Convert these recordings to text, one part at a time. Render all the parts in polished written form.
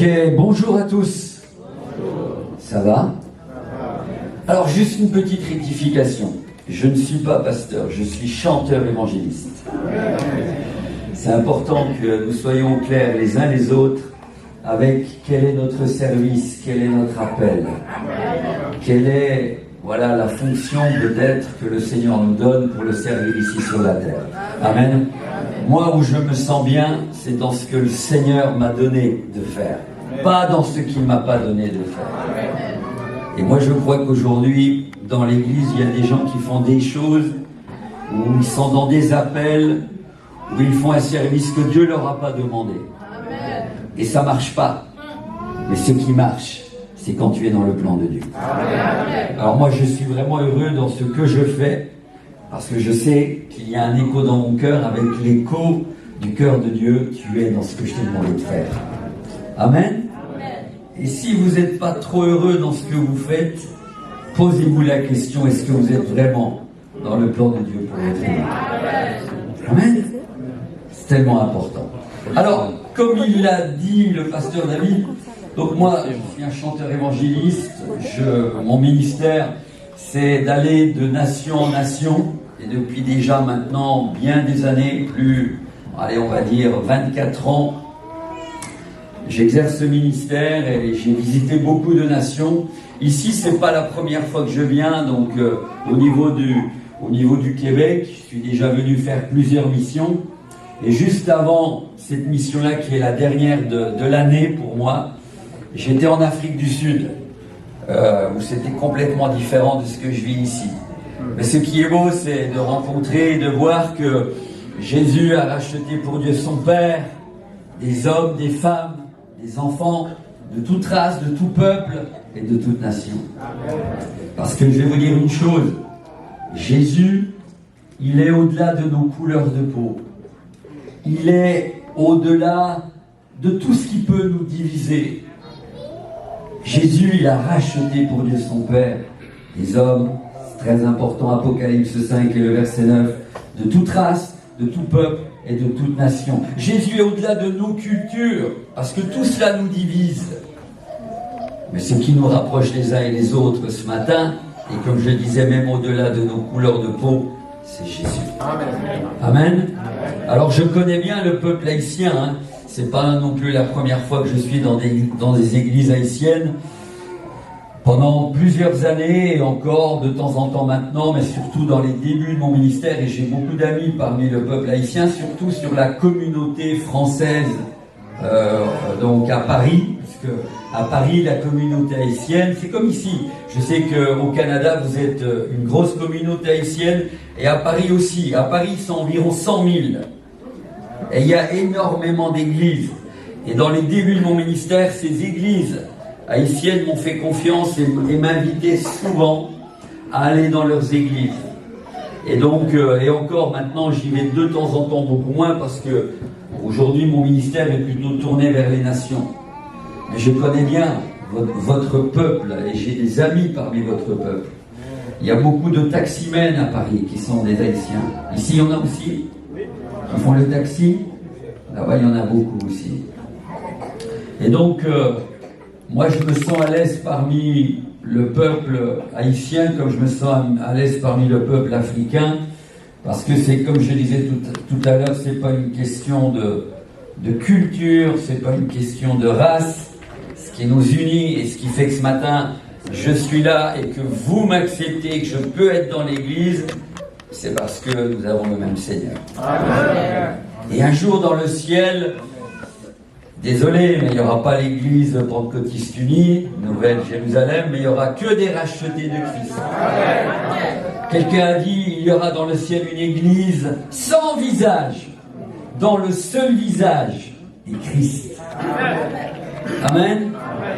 Ok, bonjour à tous. Ça va? Alors juste une petite rectification. Je ne suis pas pasteur, je suis chanteur évangéliste. C'est important que nous soyons clairs les uns les autres avec quel est notre service, quel est notre appel, quelle est la fonction peut-être que le Seigneur nous donne pour le servir ici sur la terre. Amen. Moi, où je me sens bien, c'est dans ce que le Seigneur m'a donné de faire, pas dans ce qu'il ne m'a pas donné de faire. Et moi, je crois qu'aujourd'hui, dans l'Église, il y a des gens qui font des choses, où ils sont dans des appels, où ils font un service que Dieu ne leur a pas demandé. Et ça ne marche pas. Mais ce qui marche, c'est quand tu es dans le plan de Dieu. Alors moi, je suis vraiment heureux dans ce que je fais, parce que je sais qu'il y a un écho dans mon cœur avec l'écho du cœur de Dieu. Tu es dans ce que je t'ai demandé de faire. Amen. Et si vous n'êtes pas trop heureux dans ce que vous faites, posez-vous la question, est-ce que vous êtes vraiment dans le plan de Dieu pour votre vie? Amen. C'est tellement important. Alors, comme il l'a dit le pasteur David, donc moi, je suis un chanteur évangéliste. Mon ministère, c'est d'aller de nation en nation. Et depuis déjà maintenant bien des années, on va dire 24 ans, j'exerce ce ministère et j'ai visité beaucoup de nations. Ici, c'est pas la première fois que je viens, donc au niveau du Québec, je suis déjà venu faire plusieurs missions. Et juste avant cette mission-là, qui est la dernière de l'année pour moi, j'étais en Afrique du Sud, où c'était complètement différent de ce que je vis ici. Mais ce qui est beau, c'est de rencontrer et de voir que Jésus a racheté pour Dieu son Père, des hommes, des femmes, des enfants, de toute race, de tout peuple et de toute nation. Parce que je vais vous dire une chose, Jésus, il est au-delà de nos couleurs de peau. Il est au-delà de tout ce qui peut nous diviser. Jésus, il a racheté pour Dieu son Père des hommes, c'est très important, Apocalypse 5 et le verset 9, de toute race, de tout peuple et de toute nation. Jésus est au-delà de nos cultures, parce que tout cela nous divise. Mais ce qui nous rapproche les uns et les autres ce matin, et comme je le disais, même au-delà de nos couleurs de peau, c'est Jésus. Amen. Amen. Alors je connais bien le peuple haïtien, hein. C'est pas non plus la première fois que je suis dans des églises haïtiennes. Pendant plusieurs années et encore de temps en temps maintenant, mais surtout dans les débuts de mon ministère, et j'ai beaucoup d'amis parmi le peuple haïtien, surtout sur la communauté française, donc à Paris, puisque à Paris, la communauté haïtienne, c'est comme ici. Je sais qu'au Canada, vous êtes une grosse communauté haïtienne, et à Paris aussi. À Paris, c'est environ 100 000. Et il y a énormément d'églises. Et dans les débuts de mon ministère, ces églises haïtiennes m'ont fait confiance et m'invitaient souvent à aller dans leurs églises. Et donc, et encore maintenant, j'y vais de temps en temps beaucoup moins parce que aujourd'hui, mon ministère est plutôt tourné vers les nations. Mais je connais bien votre peuple et j'ai des amis parmi votre peuple. Il y a beaucoup de taximens à Paris qui sont des Haïtiens. Ici, il y en a aussi. Qui font le taxi. Là-bas, il y en a beaucoup aussi. Et donc, moi, je me sens à l'aise parmi le peuple haïtien comme je me sens à l'aise parmi le peuple africain. Parce que c'est, comme je disais tout à l'heure, c'est pas une question de culture, c'est pas une question de race. Ce qui nous unit et ce qui fait que ce matin, je suis là et que vous m'acceptez, que je peux être dans l'église, c'est parce que nous avons le même Seigneur. Amen. Et un jour dans le ciel, désolé, mais il n'y aura pas l'église pentecôtiste unie, Nouvelle Jérusalem, mais il n'y aura que des rachetés de Christ. Amen. Quelqu'un a dit, il y aura dans le ciel une église sans visage, dont le seul visage est Christ. Amen. Amen.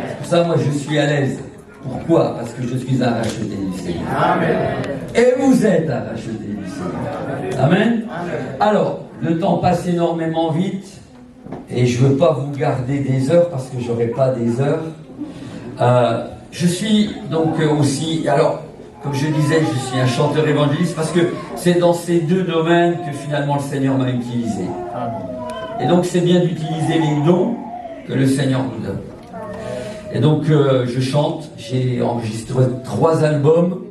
C'est pour ça, moi, je suis à l'aise. Pourquoi? Parce que je suis un racheté du Seigneur. Amen. Et vous êtes un racheté du Seigneur. Amen. Alors, le temps passe énormément vite et je ne veux pas vous garder des heures parce que je n'aurai pas des heures. Je suis donc aussi, alors, comme je disais, je suis un chanteur évangéliste parce que c'est dans ces deux domaines que finalement le Seigneur m'a utilisé. Et donc, c'est bien d'utiliser les dons que le Seigneur nous donne. Et donc je chante, j'ai enregistré 3 albums.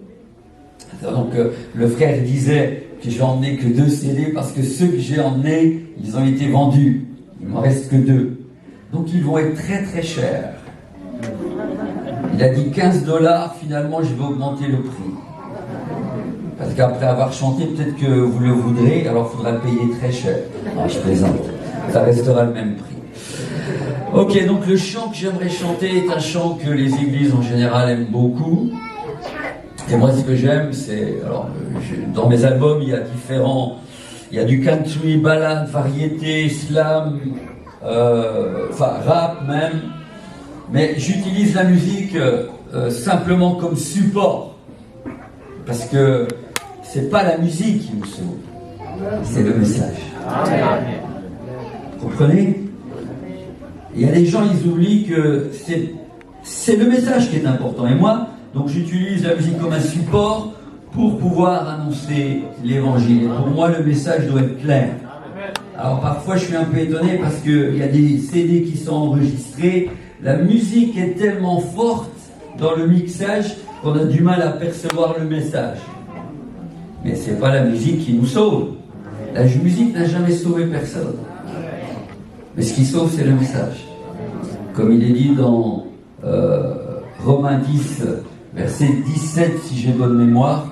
Donc le frère disait que j'ai emmené que 2 CD parce que ceux que j'ai emmenés, ils ont été vendus. Il m'en reste que 2. Donc ils vont être très très chers. Il a dit 15 $, finalement je vais augmenter le prix. Parce qu'après avoir chanté, peut-être que vous le voudrez, alors il faudra le payer très cher. Non, je plaisante. Ça restera le même prix. Ok, donc le chant que j'aimerais chanter est un chant que les églises en général aiment beaucoup. Et moi, ce que j'aime, c'est... Alors, dans mes albums, il y a différents... Il y a du country, ballade, variété, slam, rap même. Mais j'utilise la musique simplement comme support. Parce que c'est pas la musique qui nous sauve, c'est le message. Vous comprenez? Il y a des gens, ils oublient que c'est le message qui est important. Et moi, donc j'utilise la musique comme un support pour pouvoir annoncer l'évangile. Et pour moi, le message doit être clair. Alors parfois, je suis un peu étonné parce qu'il y a des CD qui sont enregistrés. La musique est tellement forte dans le mixage qu'on a du mal à percevoir le message. Mais c'est pas la musique qui nous sauve. La musique n'a jamais sauvé personne. Mais ce qui sauve, c'est le message. Comme il est dit dans Romains 10, verset 17, si j'ai bonne mémoire,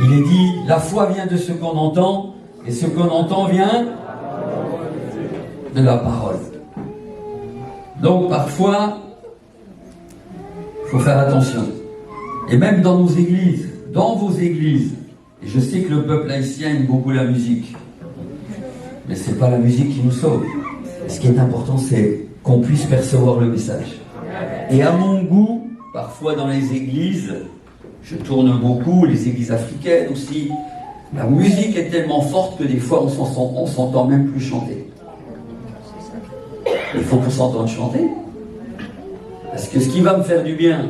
il est dit, la foi vient de ce qu'on entend, et ce qu'on entend vient de la parole. Donc parfois, il faut faire attention. Et même dans nos églises, dans vos églises, et je sais que le peuple haïtien aime beaucoup la musique, mais ce n'est pas la musique qui nous sauve. Ce qui est important, c'est qu'on puisse percevoir le message. Et à mon goût, parfois dans les églises, je tourne beaucoup, les églises africaines aussi, la musique est tellement forte que des fois on s'entend même plus chanter. Il faut qu'on s'entende chanter. Parce que ce qui va me faire du bien,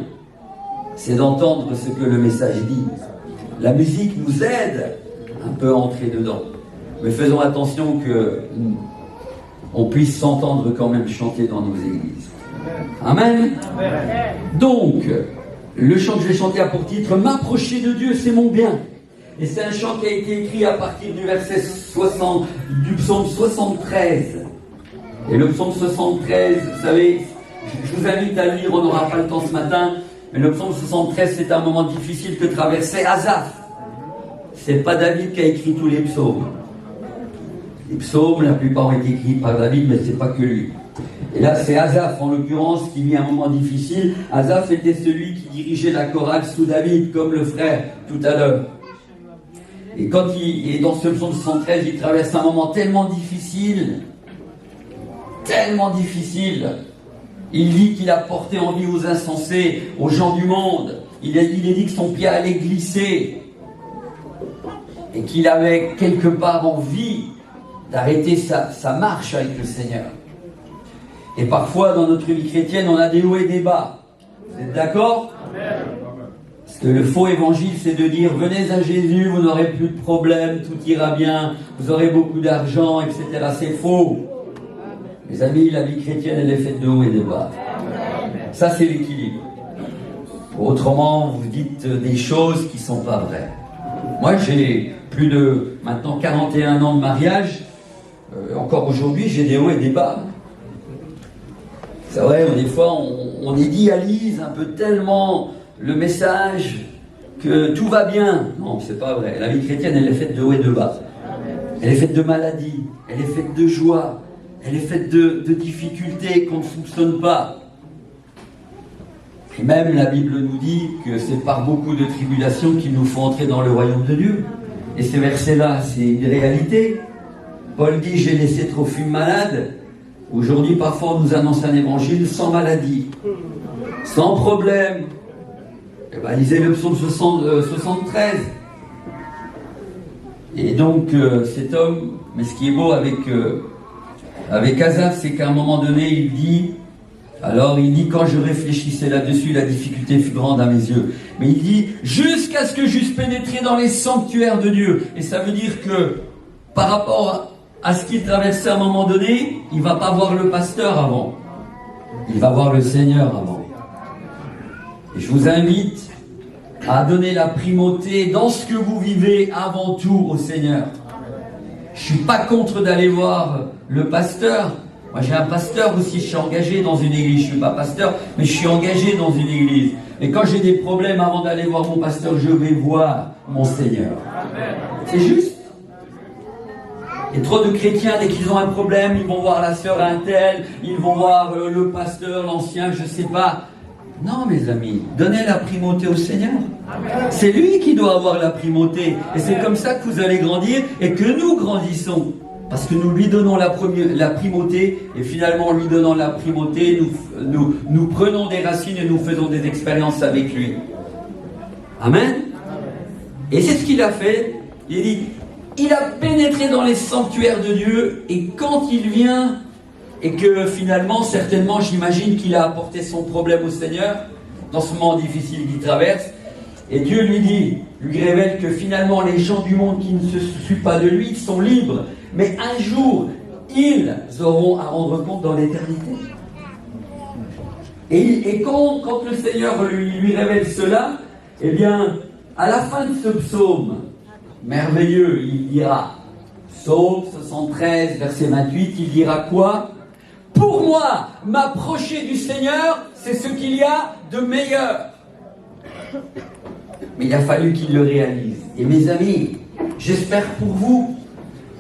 c'est d'entendre ce que le message dit. La musique nous aide un peu à entrer dedans. Mais faisons attention qu'on puisse s'entendre quand même chanter dans nos églises. Amen. Donc, le chant que je vais chanter a pour titre « M'approcher de Dieu, c'est mon bien ». Et c'est un chant qui a été écrit à partir du verset 60, du psaume 73. Et le psaume 73, vous savez, je vous invite à le lire, on n'aura pas le temps ce matin, mais le psaume 73, c'est un moment difficile que traversait Asaph. C'est pas David qui a écrit tous les psaumes. Les psaumes, la plupart ont été écrits par David, mais c'est pas que lui. Et là, c'est Asaph, en l'occurrence, qui vit un moment difficile. Asaph était celui qui dirigeait la chorale sous David, comme le frère tout à l'heure. Et quand il est dans ce psaume 73, il traverse un moment tellement difficile, il dit qu'il a porté envie aux insensés, aux gens du monde. Il est dit que son pied allait glisser et qu'il avait quelque part envie d'arrêter sa marche avec le Seigneur. Et parfois, dans notre vie chrétienne, on a des hauts et des bas. Vous êtes d'accord? Parce que le faux évangile, c'est de dire, venez à Jésus, vous n'aurez plus de problème, tout ira bien, vous aurez beaucoup d'argent, etc. C'est faux. Mes amis, la vie chrétienne, elle est faite de hauts et de bas. Ça, c'est l'équilibre. Autrement, vous dites des choses qui ne sont pas vraies. Moi, j'ai plus de, maintenant, 41 ans de mariage. Encore aujourd'hui, j'ai des hauts et des bas. C'est vrai, des fois, on idéalise un peu tellement le message que tout va bien. Non, c'est pas vrai. La vie chrétienne, elle est faite de hauts et de bas. Elle est faite de maladies, elle est faite de joie, elle est faite de difficultés qu'on ne soupçonne pas. Et même la Bible nous dit que c'est par beaucoup de tribulations qu'il nous faut entrer dans le royaume de Dieu. Et ces versets-là, c'est une réalité. Paul dit, j'ai laissé Trophime malade. Aujourd'hui, parfois, on nous annonce un évangile sans maladie, sans problème. Eh bien, lisez le psaume 73. Et donc, cet homme, mais ce qui est beau avec Asaph, c'est qu'à un moment donné, il dit, quand je réfléchissais là-dessus, la difficulté fut grande à mes yeux. Mais il dit, jusqu'à ce que j'eusse pénétré dans les sanctuaires de Dieu. Et ça veut dire que, par rapport à ce qu'il traversait à un moment donné, il ne va pas voir le pasteur avant. il va voir le Seigneur avant. Et je vous invite à donner la primauté dans ce que vous vivez avant tout au Seigneur. Je ne suis pas contre d'aller voir le pasteur. Moi j'ai un pasteur aussi, je suis engagé dans une église. Je ne suis pas pasteur, mais je suis engagé dans une église. Et quand j'ai des problèmes, avant d'aller voir mon pasteur, je vais voir mon Seigneur. C'est juste. Et trop de chrétiens, dès qu'ils ont un problème, ils vont voir la sœur un tel, ils vont voir le pasteur, l'ancien, je ne sais pas. Non, mes amis, donnez la primauté au Seigneur. C'est lui qui doit avoir la primauté. Et c'est comme ça que vous allez grandir et que nous grandissons. Parce que nous lui donnons la primauté, et finalement, en lui donnant la primauté, nous prenons des racines et nous faisons des expériences avec lui. Amen. Et c'est ce qu'il a fait. Il dit, il a pénétré dans les sanctuaires de Dieu, et quand il vient, et que finalement, certainement, j'imagine qu'il a apporté son problème au Seigneur, dans ce moment difficile qu'il traverse, et Dieu lui révèle que finalement, les gens du monde qui ne se soucient pas de lui sont libres. Mais un jour, ils auront à rendre compte dans l'éternité. Et quand le Seigneur lui révèle cela, eh bien, à la fin de ce psaume merveilleux, il dira, psaume 73, verset 28, il dira quoi? Pour moi, m'approcher du Seigneur, c'est ce qu'il y a de meilleur. Mais il a fallu qu'il le réalise. Et mes amis, j'espère pour vous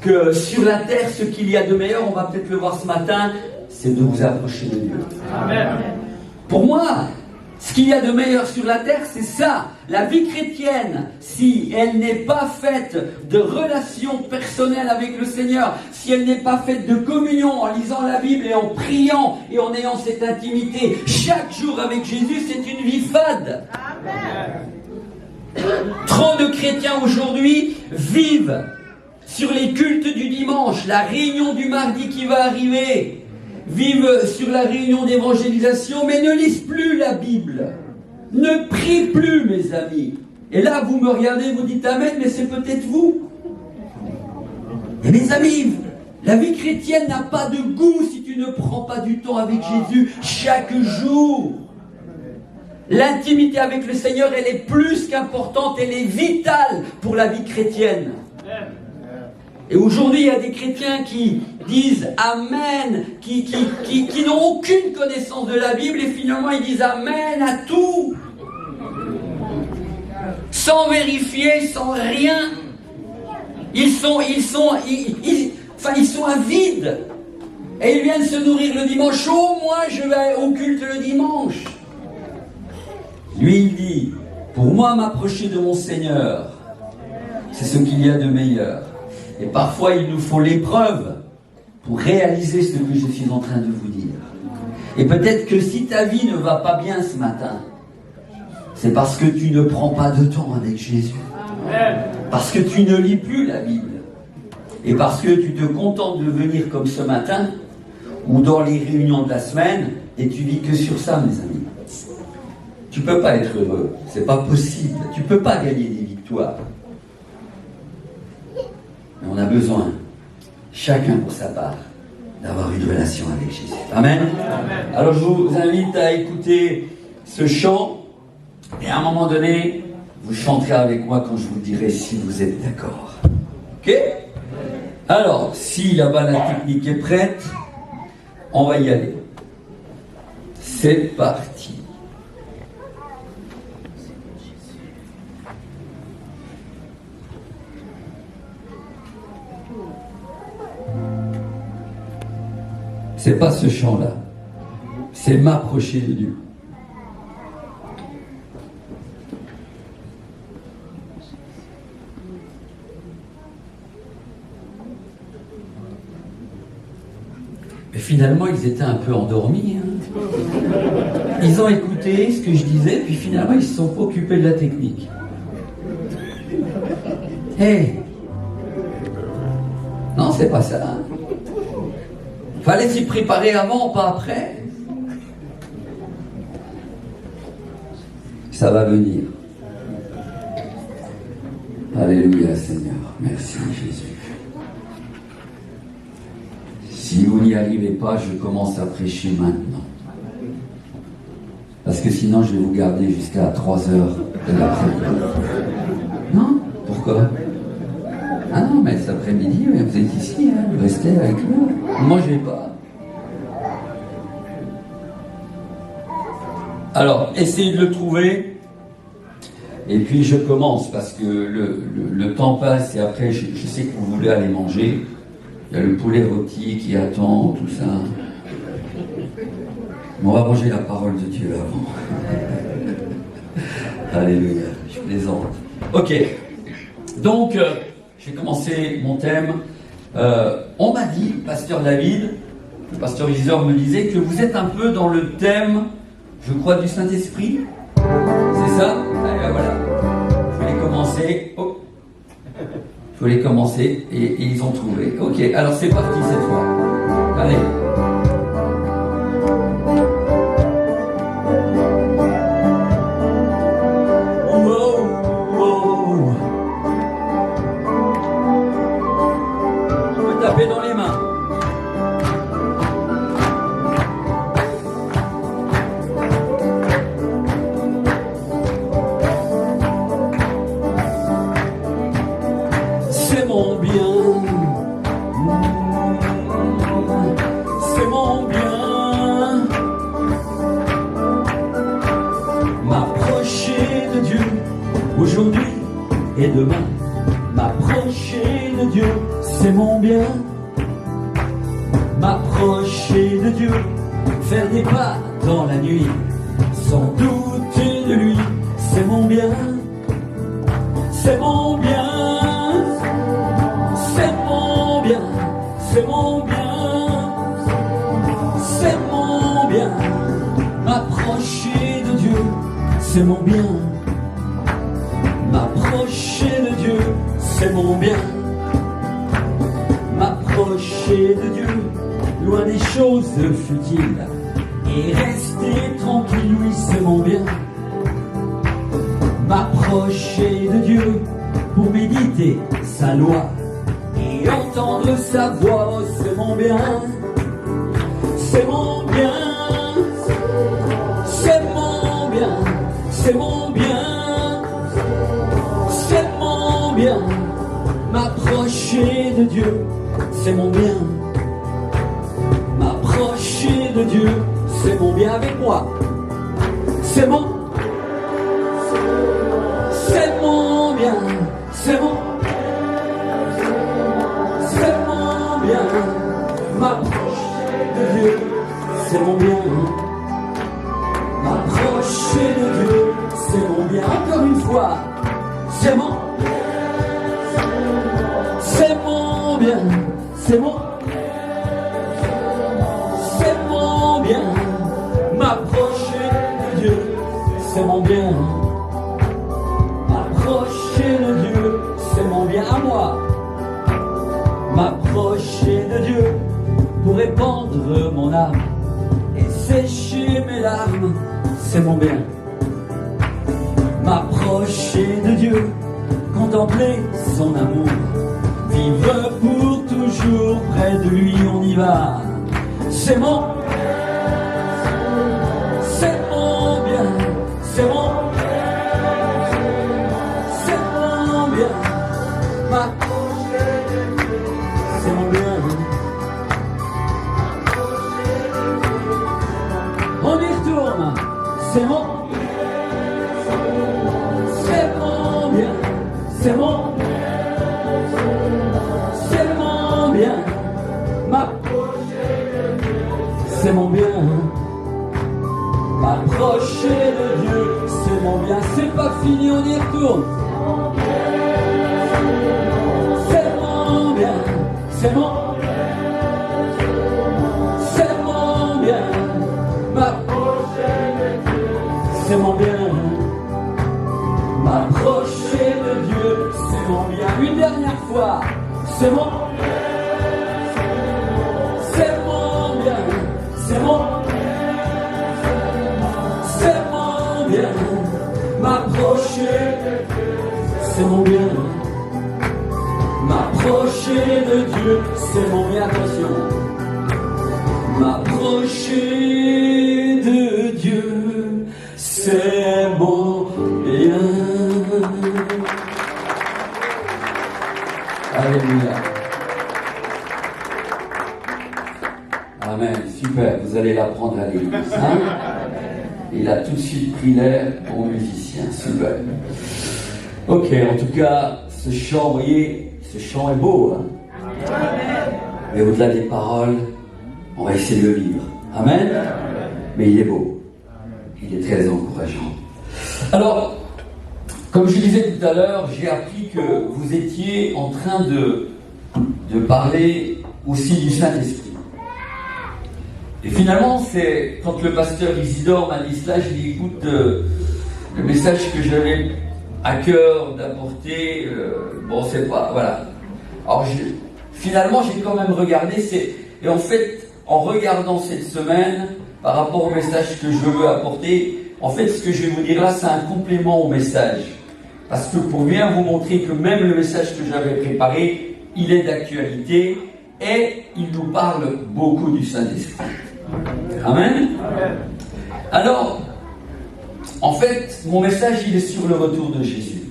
que sur la terre, ce qu'il y a de meilleur, on va peut-être le voir ce matin, c'est de vous approcher de Dieu. Amen. Pour moi, ce qu'il y a de meilleur sur la terre, c'est ça. La vie chrétienne, si elle n'est pas faite de relations personnelles avec le Seigneur, si elle n'est pas faite de communion en lisant la Bible et en priant et en ayant cette intimité chaque jour avec Jésus, c'est une vie fade. Amen. Trop de chrétiens aujourd'hui vivent sur les cultes du dimanche, la réunion du mardi qui va arriver, vivent sur la réunion d'évangélisation, mais ne lisent plus la Bible, ne prient plus, mes amis. Et là, vous me regardez, vous dites Amen, mais c'est peut-être vous. Et mes amis, la vie chrétienne n'a pas de goût si tu ne prends pas du temps avec Jésus chaque jour. L'intimité avec le Seigneur, elle est plus qu'importante, elle est vitale pour la vie chrétienne. Et aujourd'hui, il y a des chrétiens qui disent Amen, qui n'ont aucune connaissance de la Bible, et finalement ils disent Amen à tout, sans vérifier, sans rien. Ils sont avides. Et ils viennent se nourrir le dimanche. Oh, moi je vais au culte le dimanche. Lui, il dit, pour moi m'approcher de mon Seigneur, c'est ce qu'il y a de meilleur. Et parfois, il nous faut l'épreuve pour réaliser ce que je suis en train de vous dire. Et peut-être que si ta vie ne va pas bien ce matin, c'est parce que tu ne prends pas de temps avec Jésus. Parce que tu ne lis plus la Bible. Et parce que tu te contentes de venir comme ce matin, ou dans les réunions de la semaine, et tu vis que sur ça, mes amis. Tu ne peux pas être heureux. C'est pas possible. Tu ne peux pas gagner des victoires. Mais on a besoin, chacun pour sa part, d'avoir une relation avec Jésus. Amen. Amen. Alors je vous invite à écouter ce chant, et à un moment donné, vous chanterez avec moi quand je vous dirai si vous êtes d'accord. Ok? Alors, si là-bas la technique est prête, on va y aller. C'est parti. C'est pas ce chant-là. C'est m'approcher de Dieu. Mais finalement, ils étaient un peu endormis. Hein. Ils ont écouté ce que je disais, puis finalement, ils se sont pas occupés de la technique. Hey. Non, c'est pas ça. Hein. Fallait s'y préparer avant, pas après. Ça va venir. Alléluia, Seigneur. Merci, Jésus. Si vous n'y arrivez pas, je commence à prêcher maintenant. que sinon je vais vous garder jusqu'à 3 heures de l'après-midi. Non? Pourquoi? Ah non, mais cet après-midi, vous êtes ici, hein, vous restez avec nous. Moi, je vais pas. Alors, essayez de le trouver. Et puis, je commence, parce que le temps passe, et après, je sais que vous voulez aller manger. Il y a le poulet rôti qui attend, tout ça. Mais on va manger la parole de Dieu avant. Alléluia, je plaisante. Ok, donc, j'ai commencé mon thème. On m'a dit, pasteur David, le pasteur Gisors me disait que vous êtes un peu dans le thème, je crois, du Saint-Esprit. C'est ça? Ah, ben voilà. Je voulais commencer. Oh. Je voulais commencer et ils ont trouvé. Ok, alors c'est parti cette fois. Allez. Dans les mains. C'est mon bien. C'est mon bien. M'approcher de Dieu aujourd'hui et demain. M'approcher de Dieu, c'est mon bien. M'approcher de Dieu, faire des pas dans la nuit, sans douter de lui, c'est mon bien. C'est mon bien. C'est mon bien. C'est mon bien. C'est mon bien. M'approcher de Dieu, c'est mon bien. M'approcher de Dieu, c'est mon bien. M'approcher de Dieu, loin des choses futiles, et rester tranquille, oui, c'est mon bien. M'approcher de Dieu pour méditer sa loi et entendre sa voix, oh, c'est mon bien. C'est mon bien. C'est mon bien. C'est mon bien. C'est mon bien. M'approcher de Dieu, c'est mon bien. M'approcher de Dieu, c'est mon bien avec moi. C'est mon bien. C'est mon bien. M'approcher de Dieu, c'est mon bien. M'approcher de Dieu, c'est mon bien. Encore une fois, c'est mon bien. C'est mon bien. M'approcher de Dieu, c'est mon bien. M'approcher de Dieu, c'est mon bien à moi. M'approcher de Dieu pour répandre mon âme et sécher mes larmes, c'est mon bien. M'approcher de Dieu, contempler son amour, vivre pour toujours près de lui, on y va. C'est mon bien. C'est mon bien. M'approcher de Dieu, c'est mon bien. On y retourne. C'est mon bien. C'est mon bien. M'approcher de Dieu, c'est mon bien. M'approcher de Dieu, c'est mon bien. C'est pas fini, on y retourne. C'est mon bien. C'est mon bien. M'approcher de Dieu, c'est mon bien. M'approcher de Dieu, c'est mon bien. Une dernière fois, c'est mon bien. C'est mon bien. C'est mon bien. M'approcher de Dieu, c'est mon bien. M'approcher de Dieu, c'est mon bien. Attention. M'approcher de Dieu, Amen, super, vous allez l'apprendre à l'église. Hein? Il a tout de suite pris l'air aux musiciens, super. Ok, en tout cas, ce chant, vous voyez, ce chant est beau. Hein? Mais au-delà des paroles, on va essayer de le vivre. Amen. Mais il est beau. Il est très encourageant. Alors, comme je disais tout à l'heure, j'ai appris que vous étiez en train de parler aussi du Saint-Esprit. Et finalement, c'est quand le pasteur Isidore m'a dit cela, j'ai dit, écoute, le message que j'avais à cœur d'apporter, bon, c'est pas, voilà. Alors, finalement, j'ai quand même regardé, et en fait, en regardant cette semaine, par rapport au message que je veux apporter, en fait, ce que je vais vous dire là, c'est un complément au message. Parce que pour bien vous montrer que même le message que j'avais préparé, il est d'actualité, et il nous parle beaucoup du Saint-Esprit. Amen. Alors, en fait, mon message, il est sur le retour de Jésus.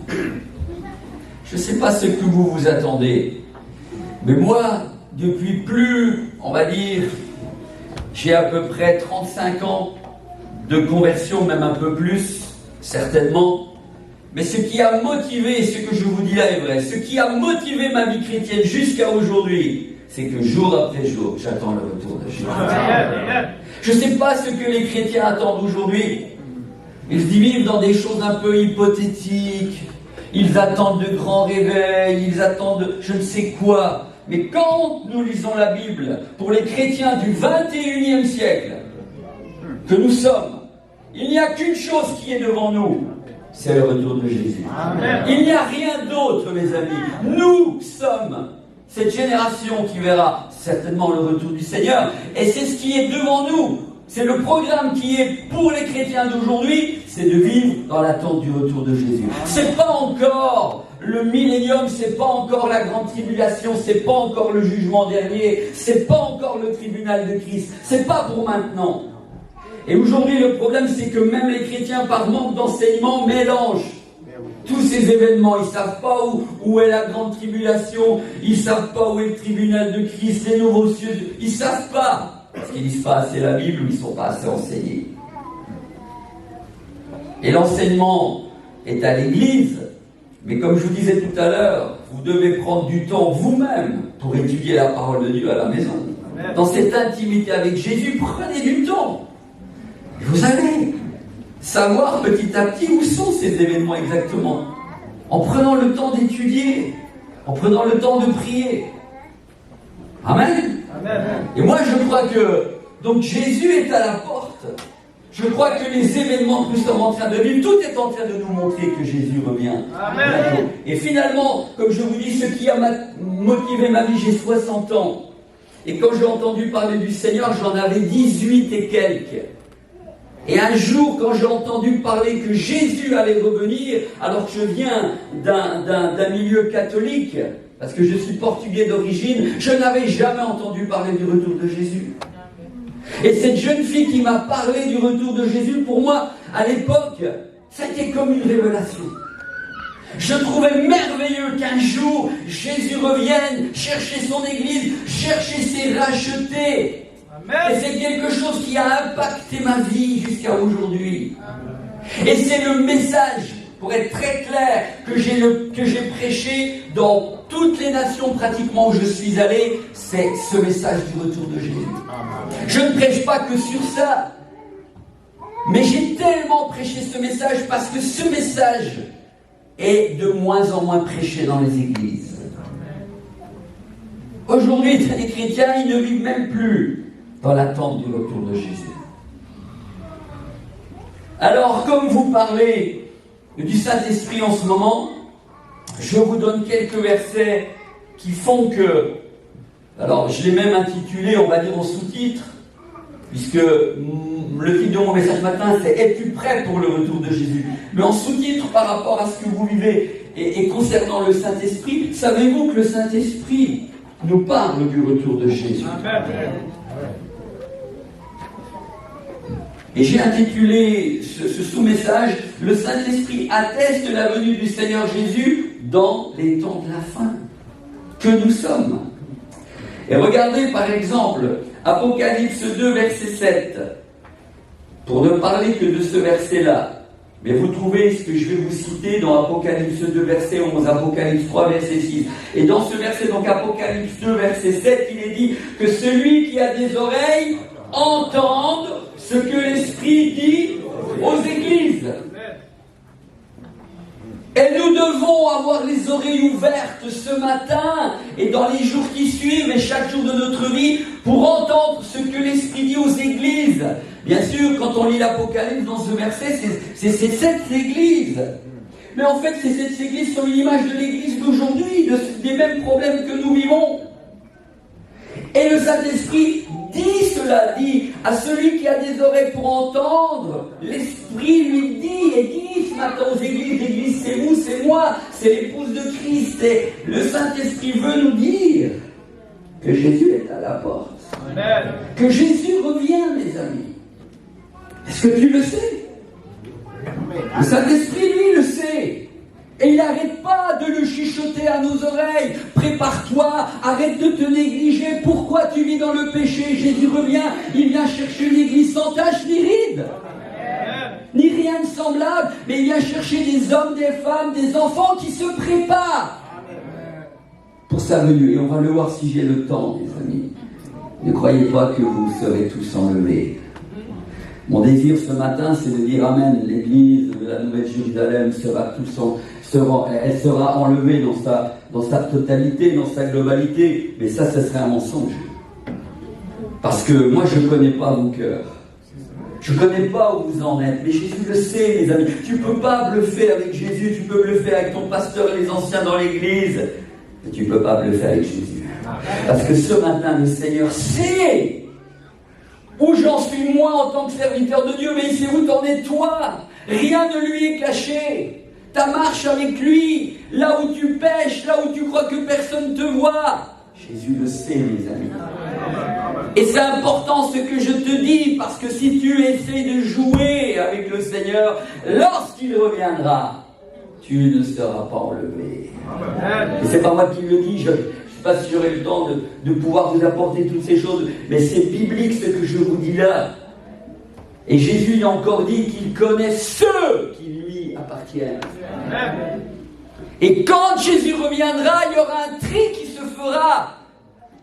Je ne sais pas ce que vous vous attendez, mais moi, depuis plus, on va dire, j'ai à peu près 35 ans de conversion, même un peu plus, certainement. Mais ce qui a motivé, ce que je vous dis là est vrai, ce qui a motivé ma vie chrétienne jusqu'à aujourd'hui, c'est que jour après jour, j'attends le retour de Jésus. Je ne sais pas ce que les chrétiens attendent aujourd'hui. Ils vivent dans des choses un peu hypothétiques. Ils attendent de grands réveils, ils attendent je ne sais quoi. Mais quand nous lisons la Bible, pour les chrétiens du 21e siècle, que nous sommes, il n'y a qu'une chose qui est devant nous, c'est le retour de Jésus. Amen. Il n'y a rien d'autre, mes amis. Nous sommes cette génération qui verra certainement le retour du Seigneur, et c'est ce qui est devant nous. C'est le programme qui est pour les chrétiens d'aujourd'hui, c'est de vivre dans l'attente du retour de Jésus. C'est pas encore le millénium, c'est pas encore la grande tribulation, c'est pas encore le jugement dernier, c'est pas encore le tribunal de Christ, c'est pas pour maintenant. Et aujourd'hui, le problème, c'est que même les chrétiens, par manque d'enseignement, mélangent tous ces événements. Ils ne savent pas où est la grande tribulation, ils ne savent pas où est le tribunal de Christ, les nouveaux cieux. Ils ne savent pas, parce qu'ils ne lisent pas assez la Bible ou ils ne sont pas assez enseignés. Et l'enseignement est à l'église, mais comme je vous disais tout à l'heure, vous devez prendre du temps vous-même pour étudier la parole de Dieu à la maison. Dans cette intimité avec Jésus, prenez du temps. Et vous allez savoir petit à petit où sont ces événements exactement. En prenant le temps d'étudier, en prenant le temps de prier. Amen. Amen. Et moi je crois que donc Jésus est à la porte. Je crois que les événements que nous sommes en train de vivre, tout est en train de nous montrer que Jésus revient. Amen. Et finalement, comme je vous dis, ce qui a motivé ma vie, j'ai 60 ans. Et quand j'ai entendu parler du Seigneur, j'en avais 18 et quelques. Et un jour, quand j'ai entendu parler que Jésus allait revenir, alors que je viens d'un milieu catholique, parce que je suis portugais d'origine, je n'avais jamais entendu parler du retour de Jésus. Et cette jeune fille qui m'a parlé du retour de Jésus, pour moi, à l'époque, c'était comme une révélation. Je trouvais merveilleux qu'un jour, Jésus revienne chercher son église, chercher ses rachetés. Amen. Et c'est quelque chose qui a impacté ma vie jusqu'à aujourd'hui. Amen. Et c'est le message, pour être très clair, que j'ai prêché dans toutes les nations pratiquement où je suis allé, c'est ce message du retour de Jésus. Amen. Je ne prêche pas que sur ça, mais j'ai tellement prêché ce message parce que ce message est de moins en moins prêché dans les églises. Aujourd'hui, les chrétiens, ils ne vivent même plus dans l'attente du retour de Jésus. Alors, comme vous parlez du Saint-Esprit en ce moment, je vous donne quelques versets qui font que... Alors, je l'ai même intitulé, on va dire en sous-titre, puisque le titre de mon message ce matin, c'est « Es-tu prêt pour le retour de Jésus ?» Mais en sous-titre, par rapport à ce que vous vivez et concernant le Saint-Esprit, savez-vous que le Saint-Esprit nous parle du retour de Jésus? Amen. Et j'ai intitulé ce sous-message « Le Saint-Esprit atteste la venue du Seigneur Jésus dans les temps de la fin que nous sommes ». Et regardez par exemple Apocalypse 2, verset 7. Pour ne parler que de ce verset-là. Mais vous trouvez ce que je vais vous citer dans Apocalypse 2, verset 11, Apocalypse 3, verset 6. Et dans ce verset, donc Apocalypse 2, verset 7, il est dit que celui qui a des oreilles entende ce que l'Esprit dit aux églises. Et nous devons avoir les oreilles ouvertes ce matin et dans les jours qui suivent et chaque jour de notre vie pour entendre ce que l'Esprit dit aux églises. Bien sûr, quand on lit l'Apocalypse dans ce verset, c'est cette église. Mais en fait, ces sept églises sont une image de l'église d'aujourd'hui, des mêmes problèmes que nous vivons. Et le Saint-Esprit dit cela, dit à celui qui a des oreilles pour entendre, l'Esprit lui dit et dit ce matin aux églises, l'église c'est vous, c'est moi, c'est l'épouse de Christ. Et le Saint-Esprit veut nous dire que Jésus est à la porte. Amen. Que Jésus revient, mes amis. Est-ce que tu le sais? Le Saint-Esprit, lui, le sait. Et il n'arrête pas de le chuchoter à nos oreilles. Prépare-toi, arrête de te négliger. Pourquoi tu vis dans le péché? Jésus revient, il vient chercher une église sans tache ni ride, ni rien de semblable. Mais il vient chercher des hommes, des femmes, des enfants qui se préparent pour sa venue. Et on va le voir si j'ai le temps, mes amis. Ne croyez pas que vous serez tous enlevés. Mon désir ce matin, c'est de dire Amen. L'église de la Nouvelle Jérusalem elle sera enlevée dans sa totalité, dans sa globalité. Mais ça serait un mensonge. Parce que moi, je ne connais pas vos cœurs. Je ne connais pas où vous en êtes. Mais Jésus le sait, mes amis. Tu ne peux pas bluffer avec Jésus. Tu peux bluffer avec ton pasteur et les anciens dans l'église. Mais tu ne peux pas bluffer avec Jésus. Parce que ce matin, le Seigneur sait où j'en suis moi en tant que serviteur de Dieu, mais il sait où t'en es toi. Rien ne lui est caché. Ta marche avec lui, là où tu pèches, là où tu crois que personne ne te voit. Jésus le sait, mes amis. Et c'est important ce que je te dis, parce que si tu essaies de jouer avec le Seigneur, lorsqu'il reviendra, tu ne seras pas enlevé. Et c'est pas moi qui le dis, je ne sais pas si j'aurai le temps de pouvoir vous apporter toutes ces choses, mais c'est biblique ce que je vous dis là. Et Jésus a encore dit qu'il connaît ceux qui lui appartiennent. Et quand Jésus reviendra, il y aura un tri qui se fera.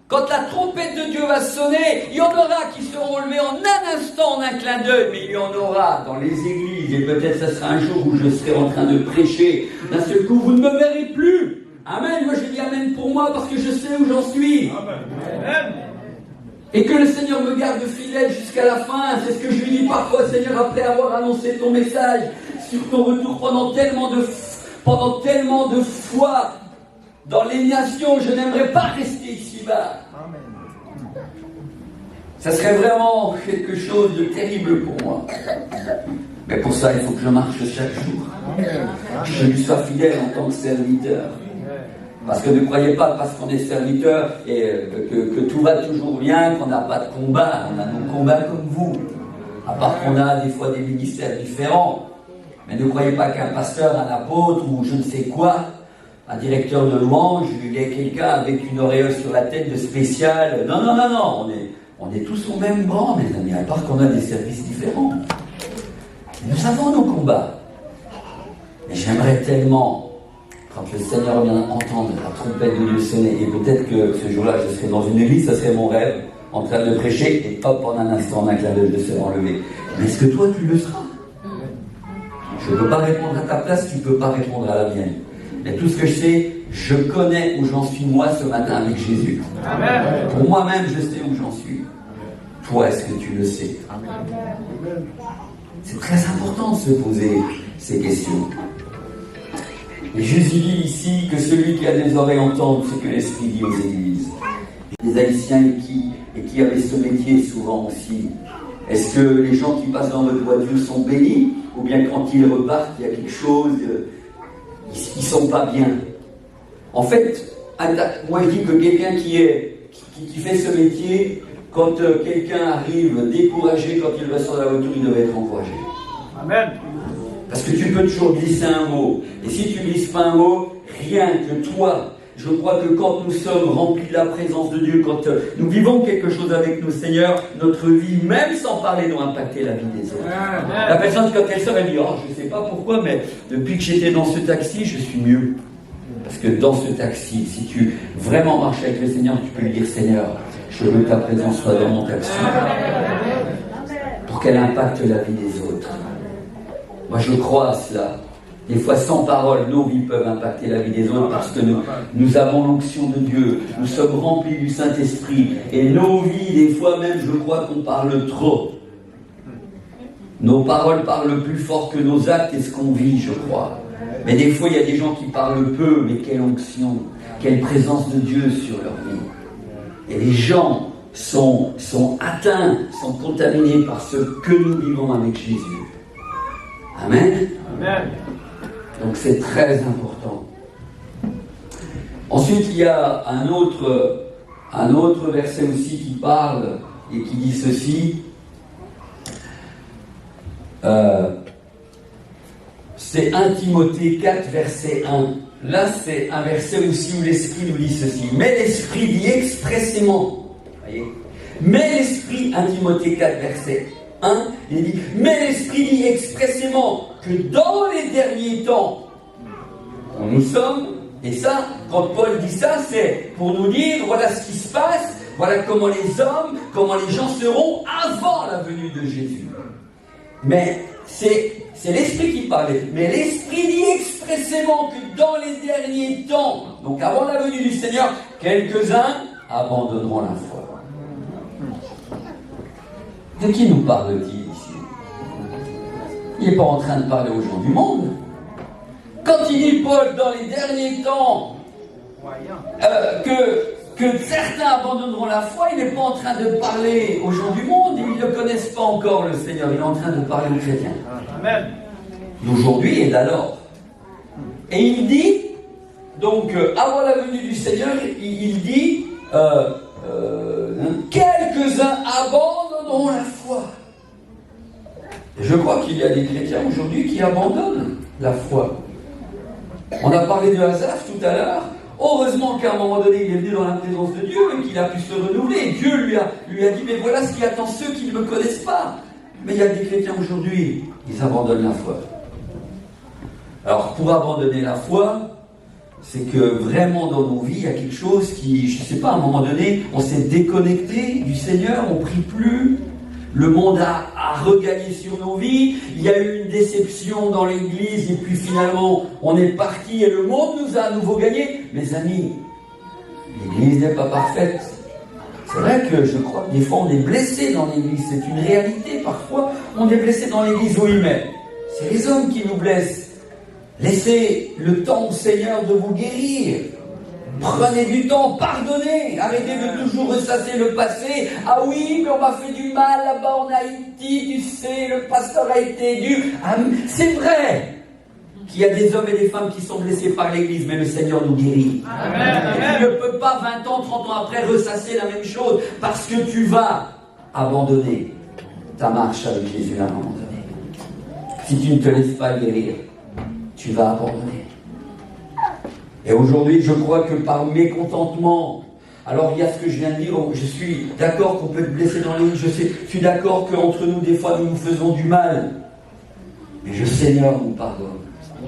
Quand la trompette de Dieu va sonner, il y en aura qui seront enlevés en un instant, en un clin d'œil, mais il y en aura dans les églises, et peut-être ce sera un jour où je serai en train de prêcher. D'un seul coup, vous ne me verrez plus. Amen. Moi, je dis Amen pour moi parce que je sais où j'en suis. Amen. Et que le Seigneur me garde fidèle jusqu'à la fin. C'est ce que je lui dis parfois, Seigneur, après avoir annoncé ton message sur ton retour pendant tellement de fois dans les nations. Je n'aimerais pas rester ici-bas. Ça serait vraiment quelque chose de terrible pour moi. Mais pour ça, il faut que je marche chaque jour. Que je lui sois fidèle en tant que serviteur. Parce que ne croyez pas parce qu'on est serviteur et que tout va toujours bien, qu'on n'a pas de combat. On a nos combats comme vous. À part qu'on a des fois des ministères différents. Mais ne croyez pas qu'un pasteur, un apôtre ou je ne sais quoi, un directeur de louange, il y a quelqu'un avec une auréole sur la tête de spécial. Non. On est tous au même rang, mes amis, à part qu'on a des services différents. Et nous avons nos combats. Mais j'aimerais tellement, quand le Seigneur vient entendre la trompette de Dieu sonner, et peut-être que ce jour-là, je serai dans une église, ça serait mon rêve, en train de prêcher, et hop, en un instant, en un clin d'œil, je serai enlevé. Mais est-ce que toi, tu le seras? Je ne peux pas répondre à ta place, tu ne peux pas répondre à la mienne. Mais tout ce que je sais, je connais où j'en suis moi ce matin avec Jésus. Amen. Pour moi-même, je sais où j'en suis. Toi, est-ce que tu le sais? Amen. C'est très important de se poser ces questions. Et Jésus dit ici que celui qui a des oreilles entende ce que l'Esprit dit aux églises. Les Haïtiens qui avaient ce métier souvent aussi. Est-ce que les gens qui passent dans le doigt de Dieu sont bénis? Ou bien quand ils repartent, il y a quelque chose, ils ne sont pas bien? En fait, moi je dis que quelqu'un qui fait ce métier, quand quelqu'un arrive découragé, quand il va sur la voiture, il devrait être encouragé. Amen. Parce que tu peux toujours glisser un mot. Et si tu ne glisses pas un mot, rien que toi, je crois que quand nous sommes remplis de la présence de Dieu, quand nous vivons quelque chose avec nous, Seigneur, notre vie, même sans parler, doit impacter la vie des autres. La personne, quand elle sort, elle dit, oh, je ne sais pas pourquoi, mais depuis que j'étais dans ce taxi, je suis mieux. Parce que dans ce taxi, si tu vraiment marches avec le Seigneur, tu peux lui dire, Seigneur, je veux que ta présence soit dans mon taxi. Pour qu'elle impacte la vie des autres. Moi, je crois à cela. Des fois, sans parole, nos vies peuvent impacter la vie des autres parce que nous avons l'onction de Dieu. Nous sommes remplis du Saint-Esprit. Et nos vies, des fois même, je crois qu'on parle trop. Nos paroles parlent plus fort que nos actes et ce qu'on vit, je crois. Mais des fois, il y a des gens qui parlent peu, mais quelle onction, quelle présence de Dieu sur leur vie. Et les gens sont atteints, sont contaminés par ce que nous vivons avec Jésus. Amen. Amen. Donc c'est très important. Ensuite, il y a un autre verset aussi qui parle et qui dit ceci. C'est 1 Timothée 4, verset 1. Là, c'est un verset aussi où l'Esprit nous dit ceci. Mais l'Esprit dit expressément, voyez, mais l'Esprit, 1 Timothée 4, verset 1, il dit, mais l'Esprit dit expressément que dans les derniers temps, où nous sommes, et ça, quand Paul dit ça, c'est pour nous dire, voilà ce qui se passe, voilà comment les hommes, comment les gens seront avant la venue de Jésus. Mais c'est l'Esprit qui parle. Mais l'Esprit dit expressément que dans les derniers temps, donc avant la venue du Seigneur, quelques-uns abandonneront la foi. De qui nous parle-t-il ici? Il n'est pas en train de parler aux gens du monde. Quand il dit, Paul, dans les derniers temps, que certains abandonneront la foi, il n'est pas en train de parler aux gens du monde, ils ne connaissent pas encore le Seigneur, il est en train de parler aux chrétiens. Amen. D'aujourd'hui et d'alors. Et il dit, donc, avant la venue du Seigneur, il dit, quelques-uns abandonneront la foi. Et je crois qu'il y a des chrétiens aujourd'hui qui abandonnent la foi. On a parlé de Asaph tout à l'heure. Heureusement qu'à un moment donné, il est venu dans la présence de Dieu et qu'il a pu se renouveler. Dieu lui a dit, mais voilà ce qui attend ceux qui ne me connaissent pas. Mais il y a des chrétiens aujourd'hui, ils abandonnent la foi. Alors, pour abandonner la foi, c'est que vraiment dans nos vies, il y a quelque chose qui, je ne sais pas, à un moment donné, on s'est déconnecté du Seigneur, on ne prie plus. Le monde a regagné sur nos vies, il y a eu une déception dans l'église et puis finalement on est parti et le monde nous a à nouveau gagné. Mes amis, l'église n'est pas parfaite. C'est vrai que je crois que des fois on est blessé dans l'église, c'est une réalité. Parfois on est blessé dans l'église, oui, mais c'est les hommes qui nous blessent. Laissez le temps au Seigneur de vous guérir. Prenez du temps, pardonnez, arrêtez de toujours ressasser le passé. Ah oui, mais on m'a fait du mal là-bas en Haïti, tu sais, le pasteur a été dur. Ah, c'est vrai qu'il y a des hommes et des femmes qui sont blessés par l'Église, mais le Seigneur nous guérit. Amen. Tu ne peux pas 20 ans, 30 ans après ressasser la même chose, parce que tu vas abandonner ta marche avec Jésus à un moment donné. Si tu ne te laisses pas guérir, tu vas abandonner. Et aujourd'hui, je crois que par mécontentement, alors il y a ce que je viens de dire, je suis d'accord qu'on peut être blessé dans l'église, je suis d'accord qu'entre nous, des fois, nous nous faisons du mal. Mais le Seigneur nous pardonne.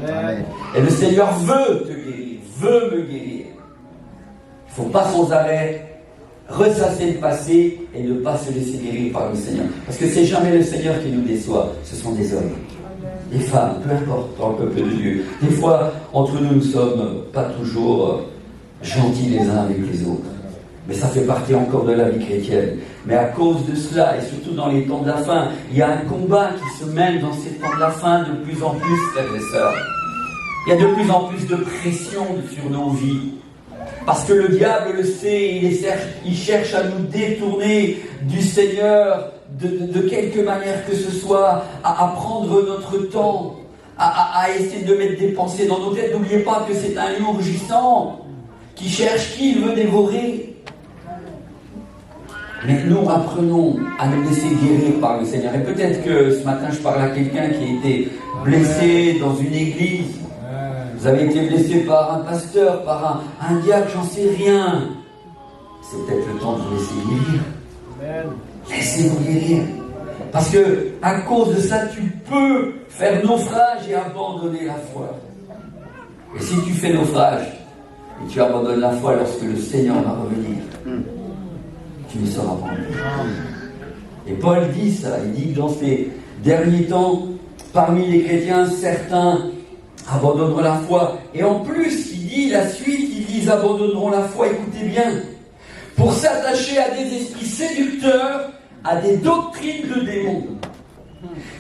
Amen. Et le Seigneur veut te guérir, veut me guérir. Il ne faut pas sans arrêt ressasser le passé et ne pas se laisser guérir par le Seigneur. Parce que c'est jamais le Seigneur qui nous déçoit, ce sont des hommes. Des femmes, peu importe, dans le peuple de Dieu. Des fois, entre nous, nous ne sommes pas toujours gentils les uns avec les autres. Mais ça fait partie encore de la vie chrétienne. Mais à cause de cela, et surtout dans les temps de la fin, il y a un combat qui se mène dans ces temps de la fin de plus en plus, frères et sœurs. Il y a de plus en plus de pression sur nos vies. Parce que le diable le sait, il cherche à nous détourner du Seigneur, de quelque manière que ce soit, à prendre notre temps, à essayer de mettre des pensées dans nos têtes. N'oubliez pas que c'est un lion rugissant qui cherche qui il veut dévorer. Mais nous apprenons à nous laisser guérir par le Seigneur. Et peut-être que ce matin je parle à quelqu'un qui a été blessé dans une église. Vous avez été blessé par un pasteur, par un diacre, j'en sais rien. C'est peut-être le temps de vous laisser guérir. Laissez-vous guérir. Parce que, à cause de ça, tu peux faire naufrage et abandonner la foi. Et si tu fais naufrage, et tu abandonnes la foi lorsque le Seigneur va revenir, tu ne seras pas en paix. Et Paul dit ça, il dit que dans ces derniers temps, parmi les chrétiens, certains abandonneront la foi. Et en plus, il dit la suite, ils abandonneront la foi, écoutez bien, pour s'attacher à des esprits séducteurs, à des doctrines de démons.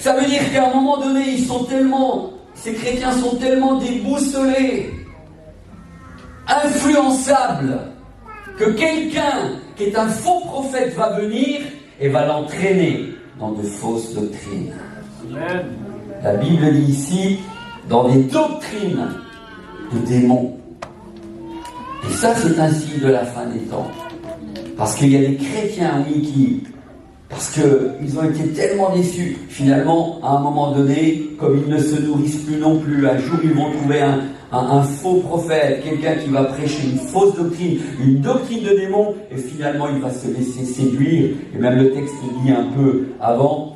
Ça veut dire qu'à un moment donné, ces chrétiens sont tellement déboussolés, influençables, que quelqu'un qui est un faux prophète va venir et va l'entraîner dans de fausses doctrines. Amen. La Bible dit ici, dans des doctrines de démons. Et ça, c'est un signe de la fin des temps. Parce qu'il y a des chrétiens, oui, parce qu'ils ont été tellement déçus. Finalement, à un moment donné, comme ils ne se nourrissent plus non plus, un jour, ils vont trouver un faux prophète, quelqu'un qui va prêcher une fausse doctrine, une doctrine de démon, et finalement, il va se laisser séduire. Et même le texte dit un peu avant,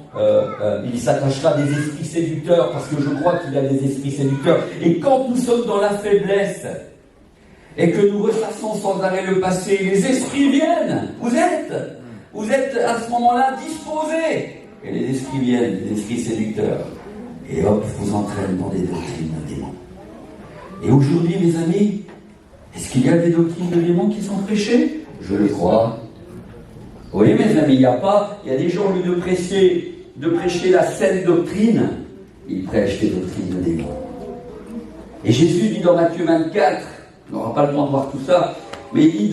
il s'attachera à des esprits séducteurs, parce que je crois qu'il y a des esprits séducteurs. Et quand nous sommes dans la faiblesse, et que nous ressassons sans arrêt le passé, les esprits viennent. Vous êtes à ce moment-là disposés. Et les esprits viennent, les esprits séducteurs. Et hop, vous entraînent dans des doctrines de démons. Et aujourd'hui, mes amis, est-ce qu'il y a des doctrines de démons qui sont prêchées? Je le crois. Oui, mes amis, il y a des gens, au lieu de prêcher la saine doctrine, ils prêchent des doctrines de démons. Et Jésus dit dans Matthieu 24, on n'aura pas le temps de voir tout ça, mais il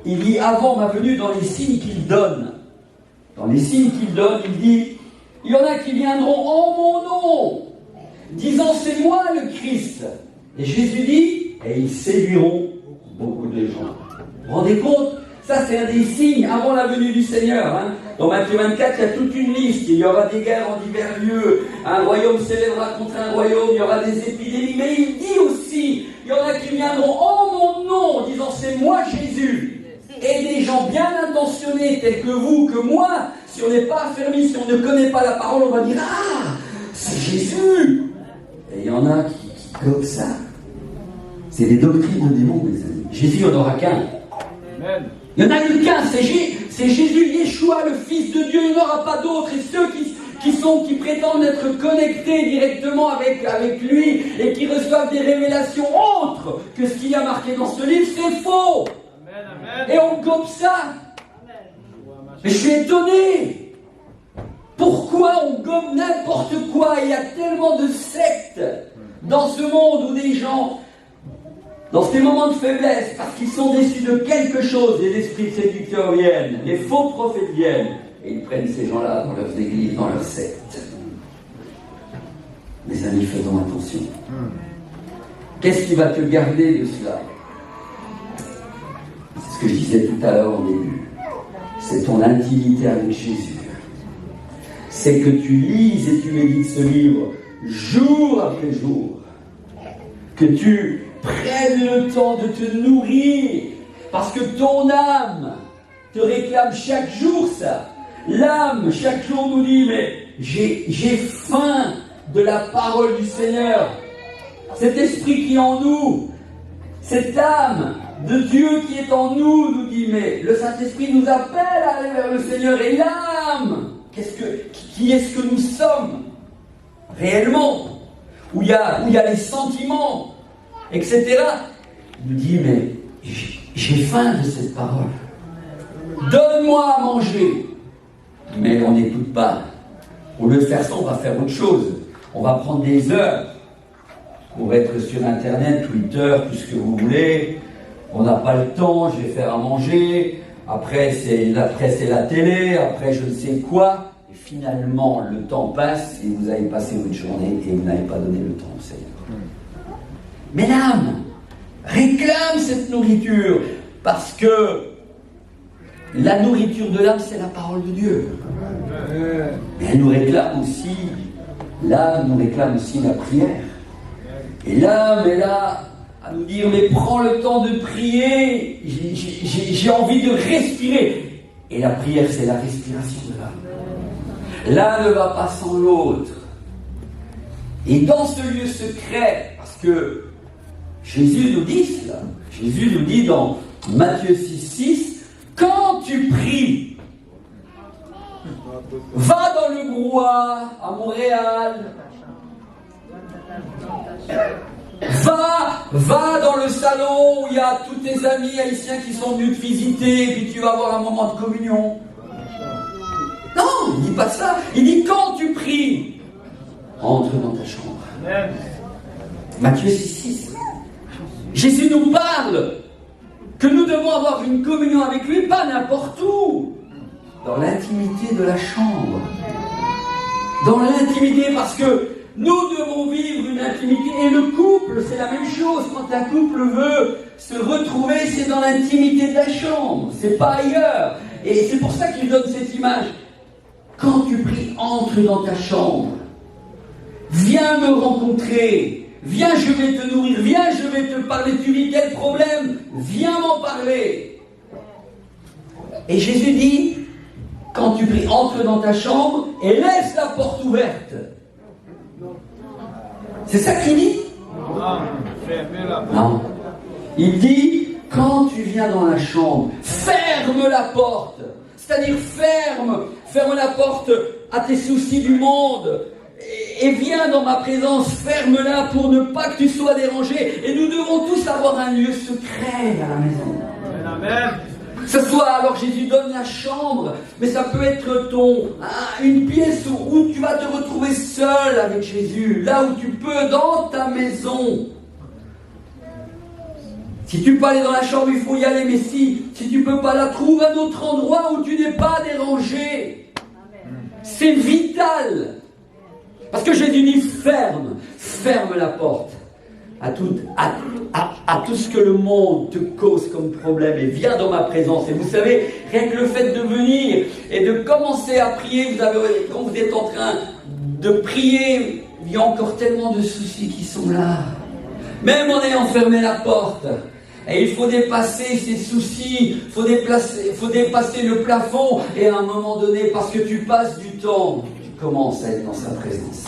dit avant ma venue, dans les signes qu'il donne. Dans les signes qu'il donne, il dit, il y en a qui viendront en mon nom, disant c'est moi le Christ. Et Jésus dit, et ils séduiront beaucoup de gens. Vous vous rendez compte? Ça, c'est un des signes avant la venue du Seigneur. Dans Matthieu 24, il y a toute une liste. Il y aura des guerres en divers lieux. Un royaume s'élèvera contre un royaume. Il y aura des épidémies. Mais il dit aussi, il y en a qui viendront en mon nom, disant c'est moi Jésus. Et des gens bien intentionnés, tels que vous, que moi, si on n'est pas affermi, si on ne connaît pas la parole, on va dire ah, c'est Jésus. Et il y en a qui comme ça. C'est des doctrines de démons, mes amis. Jésus, il n'y en aura qu'un. Amen. Il n'y en a eu qu'un, c'est Jésus, Yeshua, le Fils de Dieu, il n'y en aura pas d'autres. Et ceux qui prétendent être connectés directement avec lui et qui reçoivent des révélations autres que ce qu'il y a marqué dans ce livre, c'est faux. Amen. Et on gobe ça. Mais je suis étonné. Pourquoi on gobe n'importe quoi? Il y a tellement de sectes dans ce monde où des gens, dans ces moments de faiblesse, parce qu'ils sont déçus de quelque chose, les esprits séducteurs viennent, les faux prophètes viennent, et ils prennent ces gens-là dans leurs églises, dans leurs sectes. Mes amis, faisons attention. Qu'est-ce qui va te garder de cela? C'est ce que je disais tout à l'heure au début. C'est ton intimité avec Jésus. C'est que tu lises et tu médites ce livre jour après jour. Que tu prennes le temps de te nourrir, parce que ton âme te réclame chaque jour ça. L'âme, chaque jour nous dit, mais j'ai faim de la parole du Seigneur. Cet esprit qui est en nous, cette âme de Dieu qui est en nous, nous dit, mais le Saint-Esprit nous appelle à aller vers le Seigneur. Et l'âme, qui est-ce que nous sommes réellement? Où il y a les sentiments, etc. Il nous dit, mais j'ai faim de cette parole. Donne-moi à manger. Mais on n'écoute pas. Au lieu de faire ça, on va faire autre chose. On va prendre des heures pour être sur Internet, Twitter, tout ce que vous voulez. On n'a pas le temps, je vais faire à manger. Après, c'est la télé. Après, je ne sais quoi. Et finalement, le temps passe et vous avez passé votre journée et vous n'avez pas donné le temps au Seigneur. Mais l'âme réclame cette nourriture, parce que la nourriture de l'âme, c'est la parole de Dieu. Mais elle nous réclame aussi, l'âme nous réclame aussi la prière. Et l'âme est là à nous dire, mais prends le temps de prier, j'ai envie de respirer. Et la prière, c'est la respiration de l'âme. L'un ne va pas sans l'autre. Et dans ce lieu secret, parce que Jésus nous dit cela, Jésus nous dit dans Matthieu 6,6, quand tu pries, va dans le brouhaha à Montréal, va dans le salon où il y a tous tes amis haïtiens qui sont venus te visiter, et puis tu vas avoir un moment de communion. Non, il ne dit pas ça. Il dit quand tu pries, entre dans ta chambre. Matthieu 6,6. Jésus nous parle que nous devons avoir une communion avec lui, pas n'importe où, dans l'intimité de la chambre. Dans l'intimité, parce que nous devons vivre une intimité. Et le couple, c'est la même chose. Quand un couple veut se retrouver, c'est dans l'intimité de la chambre. C'est pas ailleurs. Et c'est pour ça qu'il donne cette image. Quand tu pries, entre dans ta chambre. Viens me rencontrer. Viens, je vais te nourrir. Viens, je vais te parler. Tu vis tel problème. Viens m'en parler. Et Jésus dit, quand tu pries, entre dans ta chambre et laisse la porte ouverte. C'est ça qu'il dit? Non. Il dit, quand tu viens dans la chambre, ferme la porte. C'est-à-dire ferme la porte à tes soucis du monde. Et viens dans ma présence, ferme-la pour ne pas que tu sois dérangé. Et nous devons tous avoir un lieu secret à la maison. Amen. Ce soit, alors Jésus donne la chambre, mais ça peut être une pièce où tu vas te retrouver seul avec Jésus, là où tu peux, dans ta maison. Si tu peux aller dans la chambre, il faut y aller, mais si tu peux pas la trouver, un autre endroit où tu n'es pas dérangé. C'est vital. Parce que Jésus dit ferme la porte à tout ce que le monde te cause comme problème et viens dans ma présence. Et vous savez, rien que le fait de venir et de commencer à prier, quand vous êtes en train de prier, il y a encore tellement de soucis qui sont là. Même en ayant fermé la porte. Et il faut dépasser ces soucis, il faut dépasser le plafond. Et à un moment donné, parce que tu passes du temps, tu commences à être dans sa présence.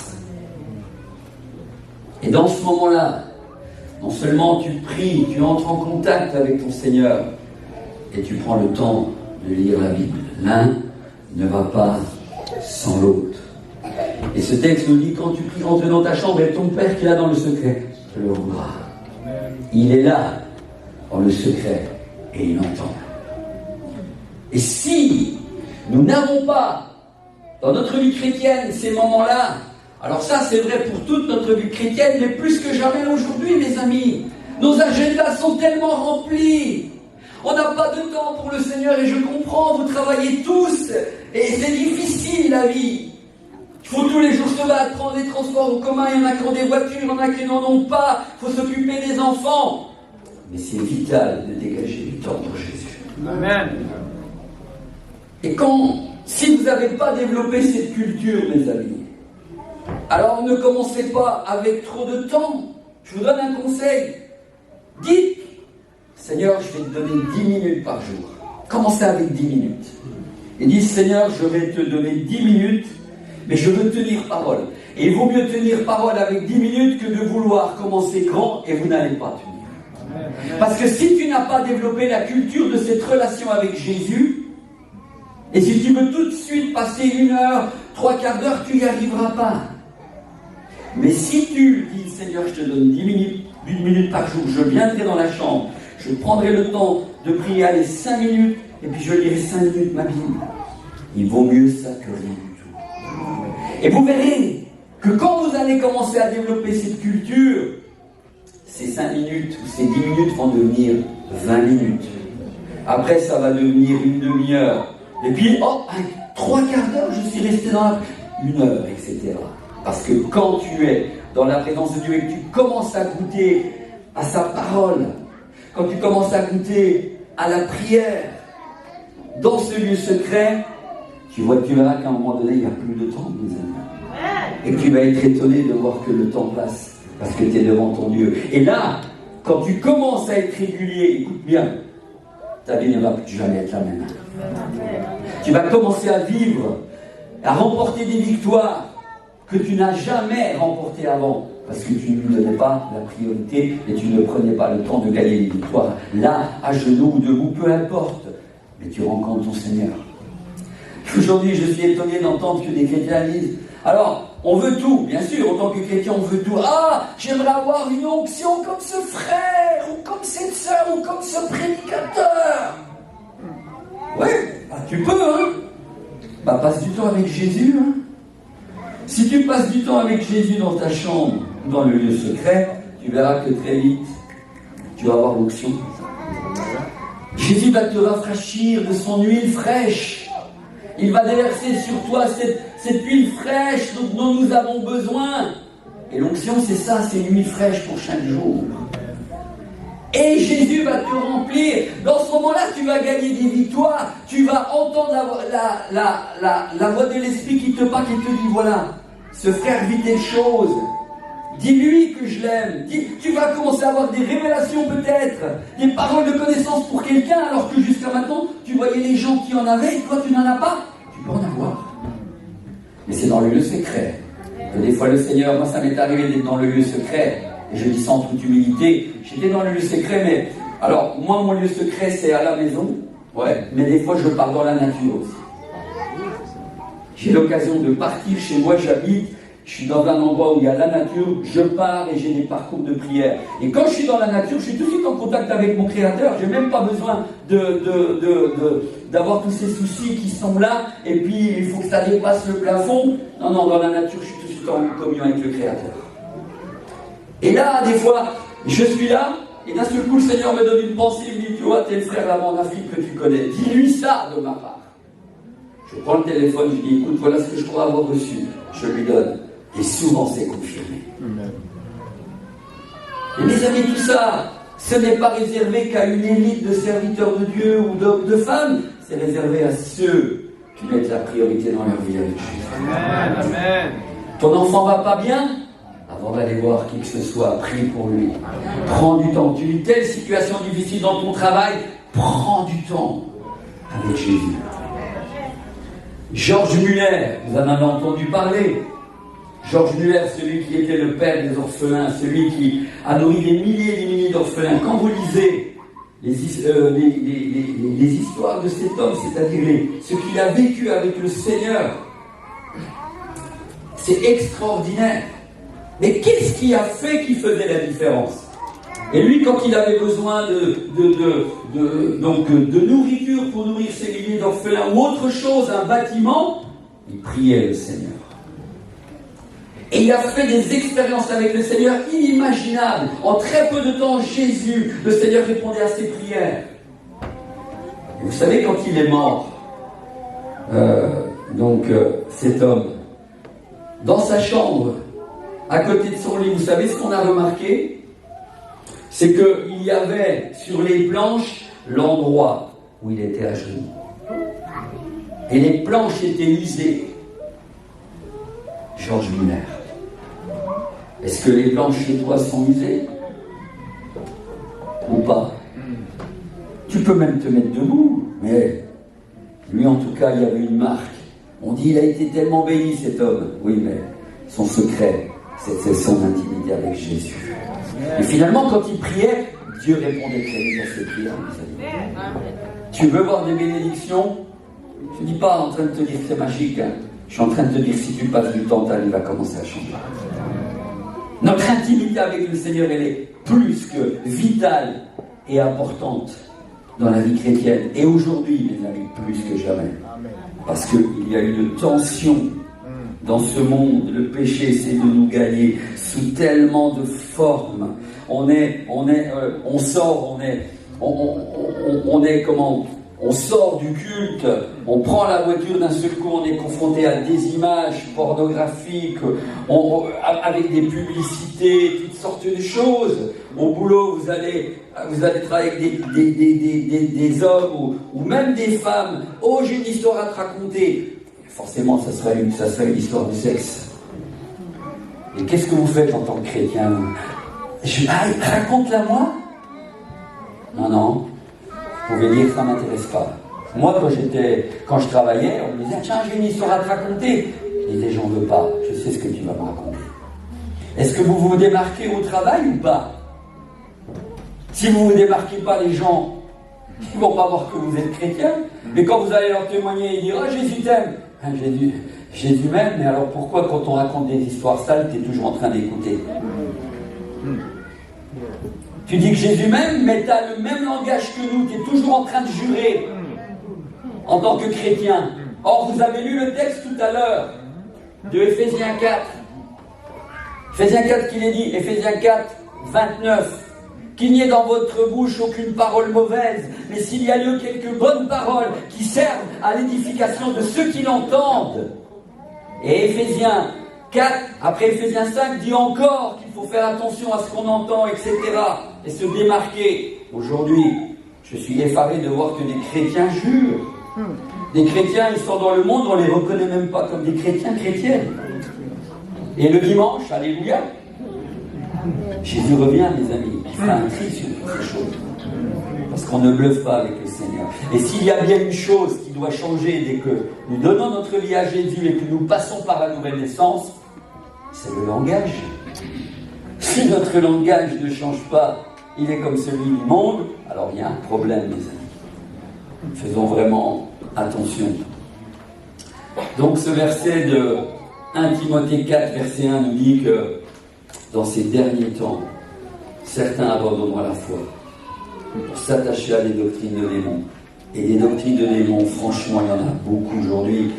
Et dans ce moment-là, non seulement tu pries, tu entres en contact avec ton Seigneur et tu prends le temps de lire la Bible. L'un ne va pas sans l'autre. Et ce texte nous dit, quand tu pries, rentre dans ta chambre et ton Père qui est là dans le secret te le rendra. Il est là dans le secret et il entend. Et si nous n'avons pas dans notre vie chrétienne ces moments-là, alors ça c'est vrai pour toute notre vie chrétienne, mais plus que jamais aujourd'hui, mes amis. Nos agendas sont tellement remplis. On n'a pas de temps pour le Seigneur et je comprends, vous travaillez tous et c'est difficile la vie. Il faut tous les jours se battre, prendre des transports en commun, il y en a qui ont des voitures, il y en a qui n'en ont pas, il faut s'occuper des enfants. Mais c'est vital de dégager du temps pour Jésus. Amen. Et si vous n'avez pas développé cette culture, mes amis, alors ne commencez pas avec trop de temps. Je vous donne un conseil. Dites, Seigneur, je vais te donner 10 minutes par jour. Commencez avec 10 minutes. Et dites, Seigneur, je vais te donner 10 minutes, mais je veux tenir parole. Et il vaut mieux tenir parole avec 10 minutes que de vouloir commencer grand et vous n'allez pas tenir. Parce que si tu n'as pas développé la culture de cette relation avec Jésus, et si tu veux tout de suite passer 1 heure, 3/4 d'heure, tu n'y arriveras pas. Mais si tu dis, Seigneur, je te donne 10 minutes, 1 minute par jour, je viendrai dans la chambre, je prendrai le temps de prier, allez, 5 minutes, et puis je lirai 5 minutes ma Bible. Il vaut mieux ça que rien du tout. Et vous verrez que quand vous allez commencer à développer cette culture, ces 5 minutes ou ces 10 minutes vont devenir 20 minutes. Après, ça va devenir 1 demi-heure. Et puis, 3/4 d'heure, je suis resté dans 1 heure, etc. Parce que quand tu es dans la présence de Dieu et que tu commences à goûter à sa parole, quand tu commences à goûter à la prière, dans ce lieu secret, tu verras qu'à un moment donné, il n'y a plus de temps, mes amis. Et que tu vas être étonné de voir que le temps passe Parce que tu es devant ton Dieu. Et là, quand tu commences à être régulier, écoute bien, ta vie ne va plus jamais être la même. Tu vas commencer à vivre, à remporter des victoires que tu n'as jamais remportées avant. Parce que tu ne lui donnais pas la priorité et tu ne prenais pas le temps de gagner les victoires. Là, à genoux ou debout, peu importe. Mais tu rencontres ton Seigneur. Aujourd'hui, je suis étonné d'entendre que des chrétiens disent « Alors, on veut tout, bien sûr, en tant que chrétien, on veut tout. Ah, j'aimerais avoir une onction comme ce frère, ou comme cette sœur, ou comme ce prédicateur. » Oui, bah, tu peux, hein. Bah, passe du temps avec Jésus, hein. Si tu passes du temps avec Jésus dans ta chambre, dans le lieu secret, tu verras que très vite, tu vas avoir l'onction. Jésus va te rafraîchir de son huile fraîche. Il va déverser sur toi cette huile fraîche dont nous avons besoin. Et l'onction, c'est ça, c'est une huile fraîche pour chaque jour. Et Jésus va te remplir. Dans ce moment-là, tu vas gagner des victoires. Tu vas entendre la voix de l'Esprit qui te parle, qui te dit, voilà, ce frère vit telle chose. Dis-lui que je l'aime. Tu vas commencer à avoir des révélations peut-être, des paroles de connaissance pour quelqu'un, alors que jusqu'à maintenant, tu voyais les gens qui en avaient, et toi tu n'en as pas. Tu peux en avoir. Mais c'est dans le lieu secret. Que des fois le Seigneur, moi ça m'est arrivé d'être dans le lieu secret, et je dis ça en toute humilité, j'étais dans le lieu secret, mais alors moi mon lieu secret c'est à la maison, ouais, mais des fois je pars dans la nature aussi. J'ai l'occasion de partir chez moi, j'habite, je suis dans un endroit où il y a la nature, je pars et j'ai des parcours de prière. Et quand je suis dans la nature, je suis tout de suite en contact avec mon Créateur. Je n'ai même pas besoin d'avoir tous ces soucis qui sont là, et puis il faut que ça dépasse le plafond. Non, dans la nature, je suis tout de suite en communion avec le Créateur. Et là, des fois, je suis là, et d'un seul coup, le Seigneur me donne une pensée, il me dit, tu vois, tes frères là en Afrique que tu connais, dis-lui ça de ma part. Je prends le téléphone, je dis, écoute, voilà ce que je crois avoir reçu. Je lui donne. Et souvent, c'est confirmé. Amen. Et mes amis, tout ça, ce n'est pas réservé qu'à une élite de serviteurs de Dieu ou de femmes. C'est réservé à ceux qui mettent la priorité dans leur vie avec Jésus. Amen. Amen. Ton enfant va pas bien? Avant d'aller voir qui que ce soit, prie pour lui. Amen. Prends du temps. Tu as une telle situation difficile dans ton travail, prends du temps avec Jésus. Georges Muller, vous en avez entendu parler. Georges Muller, celui qui était le père des orphelins, celui qui a nourri des milliers et des milliers d'orphelins. Quand vous lisez les histoires de cet homme, c'est-à-dire ce qu'il a vécu avec le Seigneur, c'est extraordinaire. Mais qu'est-ce qui a fait qu'il faisait la différence? Et lui, quand il avait besoin de nourriture pour nourrir ses milliers d'orphelins ou autre chose, un bâtiment, il priait le Seigneur. Et il a fait des expériences avec le Seigneur inimaginables. En très peu de temps, Jésus, le Seigneur répondait à ses prières. Et vous savez, quand il est mort, cet homme, dans sa chambre, à côté de son lit, vous savez ce qu'on a remarqué? C'est qu'il y avait sur les planches l'endroit où il était à genoux. Et les planches étaient usées. Georges Muller. Est-ce que les planches chez toi sont usées? Ou pas? Tu peux même te mettre debout, mais lui en tout cas, il y avait une marque. On dit il a été tellement béni cet homme. Oui, mais son secret, c'est son intimité avec Jésus. Et finalement, quand il priait, Dieu répondait très vite à ses prières. Tu veux voir des bénédictions? Je ne dis pas en train de te dire que c'est magique. Hein. Je suis en train de te dire que si tu passes du temps, ta vie va commencer à changer. Notre intimité avec le Seigneur, elle est plus que vitale et importante dans la vie chrétienne. Et aujourd'hui, mes amis, plus que jamais. Parce qu'il y a une tension dans ce monde. Le péché essaie de nous gagner sous tellement de formes. On sort du culte, on prend la voiture, d'un seul coup on est confronté à des images pornographiques, avec des publicités, toutes sortes de choses. Au boulot, vous allez travailler avec des hommes ou même des femmes. Oh, j'ai une histoire à te raconter. Forcément, ça serait une histoire de sexe. Et qu'est-ce que vous faites en tant que chrétien, vous? Raconte-la moi. Non, vous pouvez dire, ça ne m'intéresse pas. Moi, quand je travaillais, on me disait, tiens, j'ai une histoire à te raconter. Je disais, j'en veux pas, je sais ce que tu vas me raconter. Est-ce que vous vous démarquez au travail ou pas? Si vous ne vous démarquez pas, les gens, ils ne vont pas voir que vous êtes chrétien. Mais quand vous allez leur témoigner et dire, oh, Jésus t'aime. Jésus m'aime, mais alors pourquoi quand on raconte des histoires sales, tu es toujours en train d'écouter? Tu dis que Jésus m'aime, mais tu as le même langage que nous, tu es toujours en train de jurer en tant que chrétien. Or, vous avez lu le texte tout à l'heure de Éphésiens 4. Éphésiens 4 qu'il est dit, Éphésiens 4, 29. Qu'il n'y ait dans votre bouche aucune parole mauvaise, mais s'il y a lieu quelques bonnes paroles qui servent à l'édification de ceux qui l'entendent. Et Éphésiens 4, après Éphésiens 5, dit encore qu'il faut faire attention à ce qu'on entend, etc. et se démarquer. Aujourd'hui, je suis effaré de voir que des chrétiens jurent. Des chrétiens, ils sont dans le monde, on ne les reconnaît même pas comme des chrétiens, chrétiennes. Et le dimanche, alléluia, Jésus revient, mes amis, il fera un tri sur toutes ces choses. Parce qu'on ne bluffe pas avec le Seigneur. Et s'il y a bien une chose qui doit changer dès que nous donnons notre vie à Jésus et que nous passons par la nouvelle naissance, c'est le langage. Si notre langage ne change pas, il est comme celui du monde, alors il y a un problème, mes amis. Faisons vraiment attention. Donc ce verset de 1 Timothée 4, verset 1 nous dit que dans ces derniers temps, certains abandonneront la foi pour s'attacher à des doctrines de démons. Et des doctrines de démons, franchement, il y en a beaucoup aujourd'hui.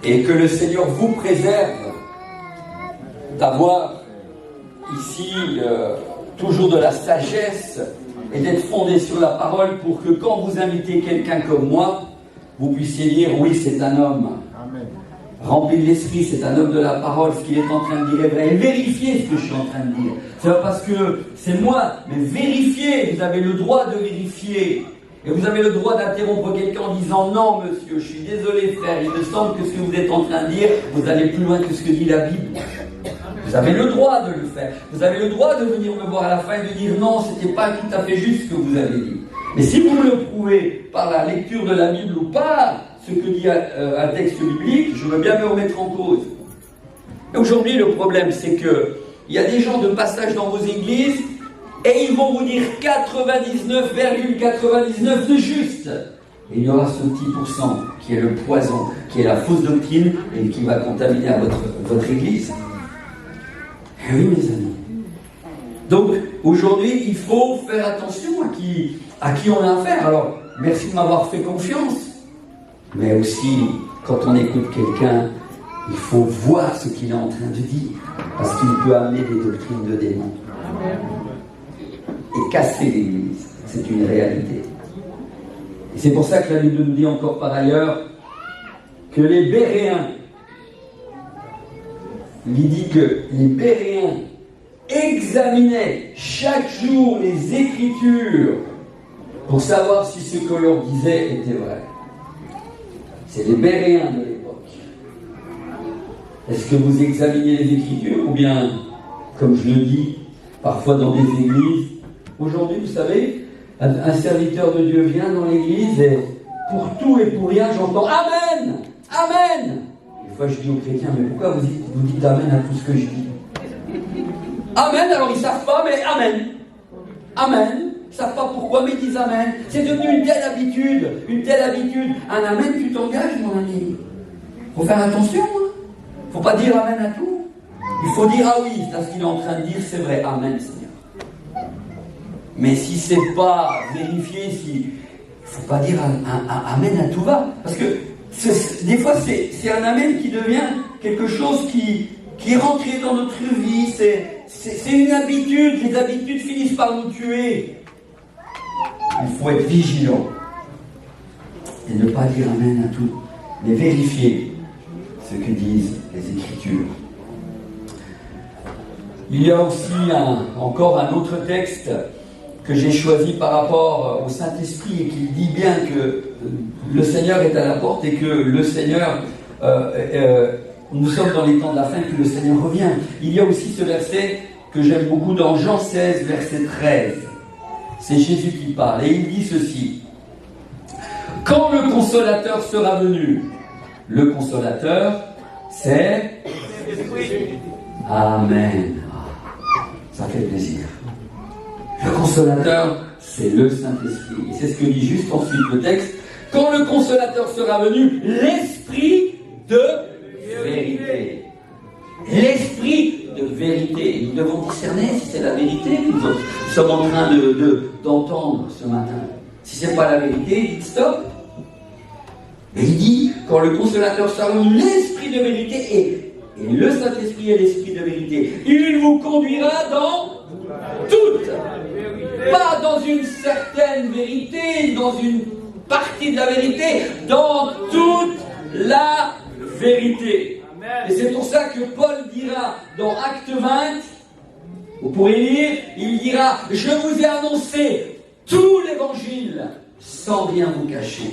Et que le Seigneur vous préserve d'avoir ici toujours de la sagesse et d'être fondé sur la parole pour que quand vous invitez quelqu'un comme moi, vous puissiez dire oui, c'est un homme. Amen. Rempli de l'esprit, c'est un homme de la parole, ce qu'il est en train de dire est vrai. Et vérifiez ce que je suis en train de dire. C'est pas parce que c'est moi, mais vérifiez, vous avez le droit de vérifier. Et vous avez le droit d'interrompre quelqu'un en disant non, monsieur, je suis désolé, frère, il me semble que ce que vous êtes en train de dire, vous allez plus loin que ce que dit la Bible. Vous avez le droit de le faire. Vous avez le droit de venir me voir à la fin et de dire non, c'était pas tout à fait juste ce que vous avez dit. Mais si vous me le prouvez par la lecture de la Bible ou par ce que dit un texte biblique, je veux bien me remettre en cause. Et aujourd'hui, le problème, c'est que il y a des gens de passage dans vos églises et ils vont vous dire 99,99 de juste. Et il y aura ce petit pourcent qui est le poison, qui est la fausse doctrine et qui va contaminer à votre église. Et oui, mes amis. Donc, aujourd'hui, il faut faire attention à qui on a affaire. Alors, merci de m'avoir fait confiance. Mais aussi, quand on écoute quelqu'un, il faut voir ce qu'il est en train de dire. Parce qu'il peut amener des doctrines de démons. Et casser l'Église. C'est une réalité. Et c'est pour ça que la Bible nous dit encore par ailleurs que les Béréens, il dit que les Béréens examinaient chaque jour les Écritures pour savoir si ce que l'on disait était vrai. C'est les Béréens de l'époque. Est-ce que vous examinez les Écritures ou bien, comme je le dis, parfois dans des églises, aujourd'hui, vous savez, un serviteur de Dieu vient dans l'église et pour tout et pour rien, j'entends Amen! Amen! Des fois, je dis aux chrétiens, mais pourquoi vous dites Amen à tout ce que je dis? Amen, alors ils ne savent pas, mais Amen. Amen. Ils ne savent pas pourquoi, mais ils disent Amen. C'est devenu une telle habitude. Un Amen, tu t'engages, mon ami. Il faut faire attention. Il ne faut pas dire Amen à tout. Il faut dire, ah oui, c'est ce qu'il est en train de dire, c'est vrai. Amen, Seigneur. Mais si ce n'est pas vérifié, il ne faut pas dire un Amen à tout va. Parce que des fois, c'est un Amen qui devient quelque chose qui est rentré dans notre vie. C'est une habitude. Les habitudes finissent par nous tuer. Il faut être vigilant et ne pas dire Amen à tout, mais vérifier ce que disent les Écritures. Il y a aussi encore un autre texte que j'ai choisi par rapport au Saint-Esprit et qui dit bien que le Seigneur est à la porte et que le Seigneur Nous sommes dans les temps de la fin et que le Seigneur revient. Il y a aussi ce verset que j'aime beaucoup dans Jean 16, verset 13. C'est Jésus qui parle et il dit ceci. Quand le consolateur sera venu, le consolateur, c'est... Amen. Ça fait plaisir. Le consolateur, c'est le Saint-Esprit. Et c'est ce que dit juste ensuite le texte. Quand le consolateur sera venu, l'Esprit de vérité. L'Esprit de vérité. Et nous devons discerner si c'est la vérité que nous sommes en train d'entendre ce matin. Si ce n'est pas la vérité, dites stop. Et il dit, quand le consolateur sera venu, l'Esprit de vérité et le Saint-Esprit est l'Esprit de vérité. Il vous conduira dans toute, pas dans une certaine vérité, dans une partie de la vérité, dans toute la vérité. Et c'est pour ça que Paul dira dans Acte 20, vous pourrez lire, il dira, je vous ai annoncé tout l'évangile sans rien vous cacher.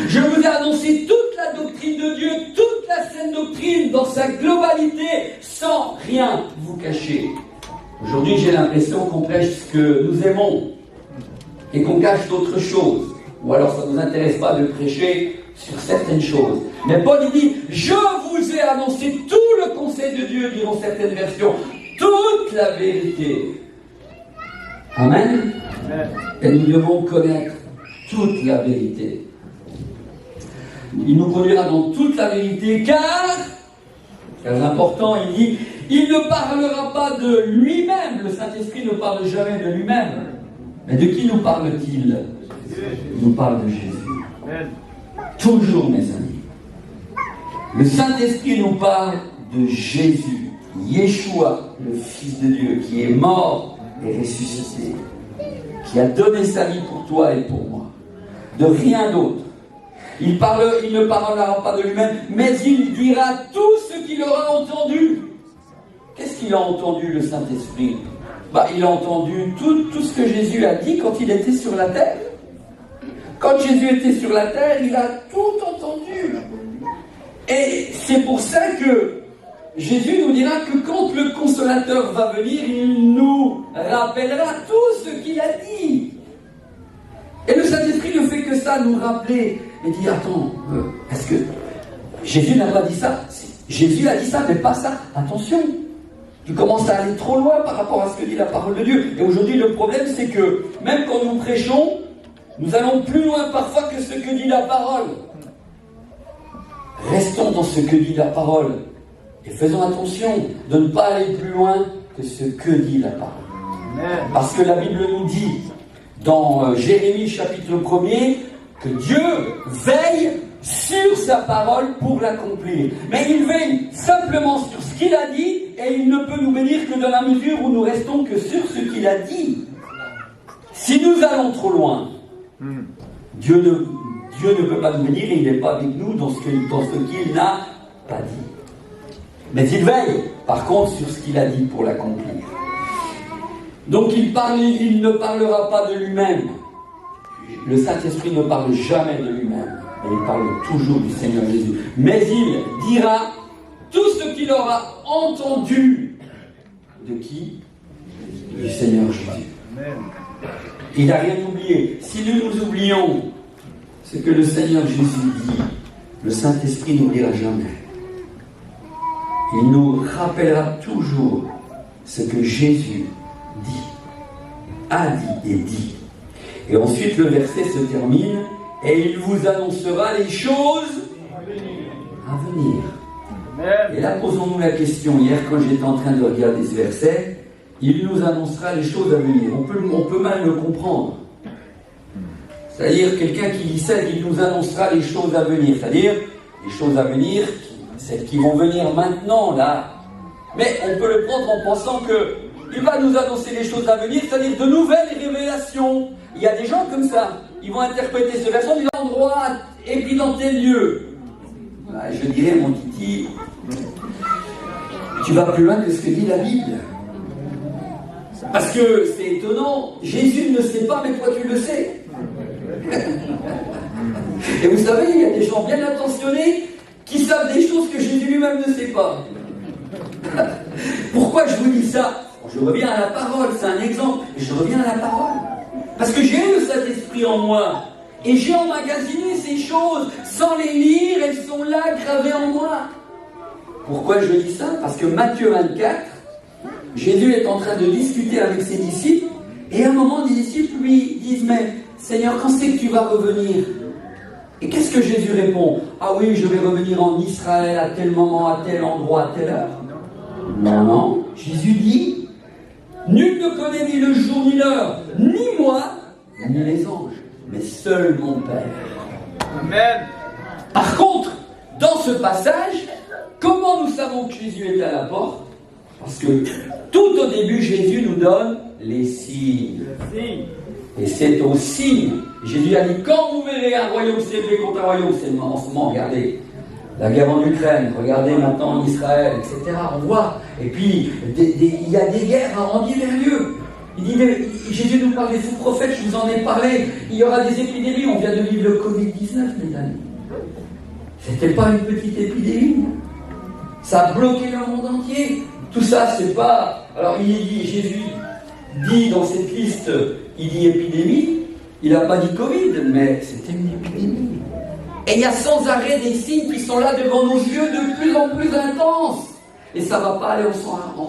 Je vous ai annoncé toute la doctrine de Dieu, toute la sainte doctrine dans sa globalité, sans rien vous cacher. Aujourd'hui, j'ai l'impression qu'on prêche ce que nous aimons et qu'on cache d'autres choses. Ou alors ça ne nous intéresse pas de prêcher sur certaines choses. Mais Paul il dit, je vous ai annoncé tout le conseil de Dieu, diront certaines versions, toute la vérité. Amen. Et nous devons connaître toute la vérité. Il nous conduira dans toute la vérité, car, très important, il dit, il ne parlera pas de lui-même. Le Saint-Esprit ne parle jamais de lui-même. Mais de qui nous parle-t-il? Il nous parle de Jésus. Toujours, mes amis. Le Saint-Esprit nous parle de Jésus, Yeshua, le Fils de Dieu, qui est mort et ressuscité, qui a donné sa vie pour toi et pour moi. De rien d'autre. Il ne parlera pas de lui-même, mais il dira tout ce qu'il aura entendu. Qu'est-ce qu'il a entendu, le Saint-Esprit? Il a entendu tout ce que Jésus a dit quand il était sur la terre. Quand Jésus était sur la terre, il a tout entendu. Et c'est pour ça que Jésus nous dira que quand le Consolateur va venir, il nous rappellera tout ce qu'il a dit. Et le Saint-Esprit ne fait que ça, nous rappeler. Et dit, attends, est-ce que Jésus n'a pas dit ça? Jésus a dit ça, mais pas ça. Attention, tu commences à aller trop loin par rapport à ce que dit la parole de Dieu. Et aujourd'hui, le problème, c'est que même quand nous prêchons, nous allons plus loin parfois que ce que dit la parole. Restons dans ce que dit la parole. Et faisons attention de ne pas aller plus loin que ce que dit la parole. Parce que la Bible nous dit, dans Jérémie chapitre 1er, que Dieu veille sur sa parole pour l'accomplir. Mais il veille simplement sur ce qu'il a dit, et il ne peut nous bénir que dans la mesure où nous restons que sur ce qu'il a dit. Si nous allons trop loin, Dieu ne peut pas nous bénir et il n'est pas avec nous dans ce qu'il n'a pas dit. Mais il veille, par contre, sur ce qu'il a dit pour l'accomplir. Donc il ne parlera pas de lui-même. Le Saint-Esprit ne parle jamais de lui-même, mais il parle toujours du Seigneur Jésus. Mais il dira tout ce qu'il aura entendu. De qui? Du Seigneur Jésus. Il n'a rien oublié. Si nous oublions ce que le Seigneur Jésus dit, le Saint-Esprit n'oubliera jamais. Il nous rappellera toujours ce que Jésus dit, a dit et dit. Et ensuite, le verset se termine, et il vous annoncera les choses à venir. Et là, posons-nous la question. Hier, quand j'étais en train de regarder ce verset, il nous annoncera les choses à venir. On peut mal le comprendre. C'est-à-dire, quelqu'un qui dit ça, il nous annoncera les choses à venir. C'est-à-dire, les choses à venir, celles qui vont venir maintenant, là. Mais on peut le prendre en pensant qu'il va nous annoncer les choses à venir, c'est-à-dire de nouvelles révélations. Il y a des gens comme ça. Ils vont interpréter ce verset en disant endroit et puis dans tel lieu. Je dirais, mon Titi, tu vas plus loin que ce que dit la Bible. Parce que c'est étonnant, Jésus ne sait pas, mais toi tu le sais. Et vous savez, il y a des gens bien intentionnés qui savent des choses que Jésus lui-même ne sait pas. Pourquoi je vous dis ça? Je reviens à la parole, c'est un exemple, et je reviens à la parole. Parce que j'ai le Saint-Esprit en moi, et j'ai emmagasiné ces choses, sans les lire, elles sont là, gravées en moi. Pourquoi je dis ça? Parce que Matthieu 24, Jésus est en train de discuter avec ses disciples, et à un moment, les disciples lui disent, mais Seigneur, quand c'est que tu vas revenir? Et qu'est-ce que Jésus répond? Ah oui, je vais revenir en Israël à tel moment, à tel endroit, à telle heure. Non, non. Jésus dit, nul ne connaît ni le jour ni l'heure, ni moi, ni les anges, mais seul mon Père. Amen. Par contre, dans ce passage, comment nous savons que Jésus est à la porte? Parce que tout au début, Jésus nous donne les signes. Et c'est au signe. Jésus a dit, quand vous verrez un royaume s'élever contre un royaume, c'est en ce moment, regardez, la guerre en Ukraine, regardez maintenant en Israël, etc. On voit. Et puis, il y a des guerres en divers lieux. Jésus nous parle des faux prophètes, je vous en ai parlé. Il y aura des épidémies, on vient de vivre le Covid-19, mes amis. C'était pas une petite épidémie. Ça a bloqué le monde entier. Tout ça, c'est pas... Alors, Jésus dit dans cette liste, il dit épidémie. Il n'a pas dit Covid, mais c'était une épidémie. Et il y a sans arrêt des signes qui sont là devant nos yeux de plus en plus intenses. Et ça ne va pas aller en s'arrangeant.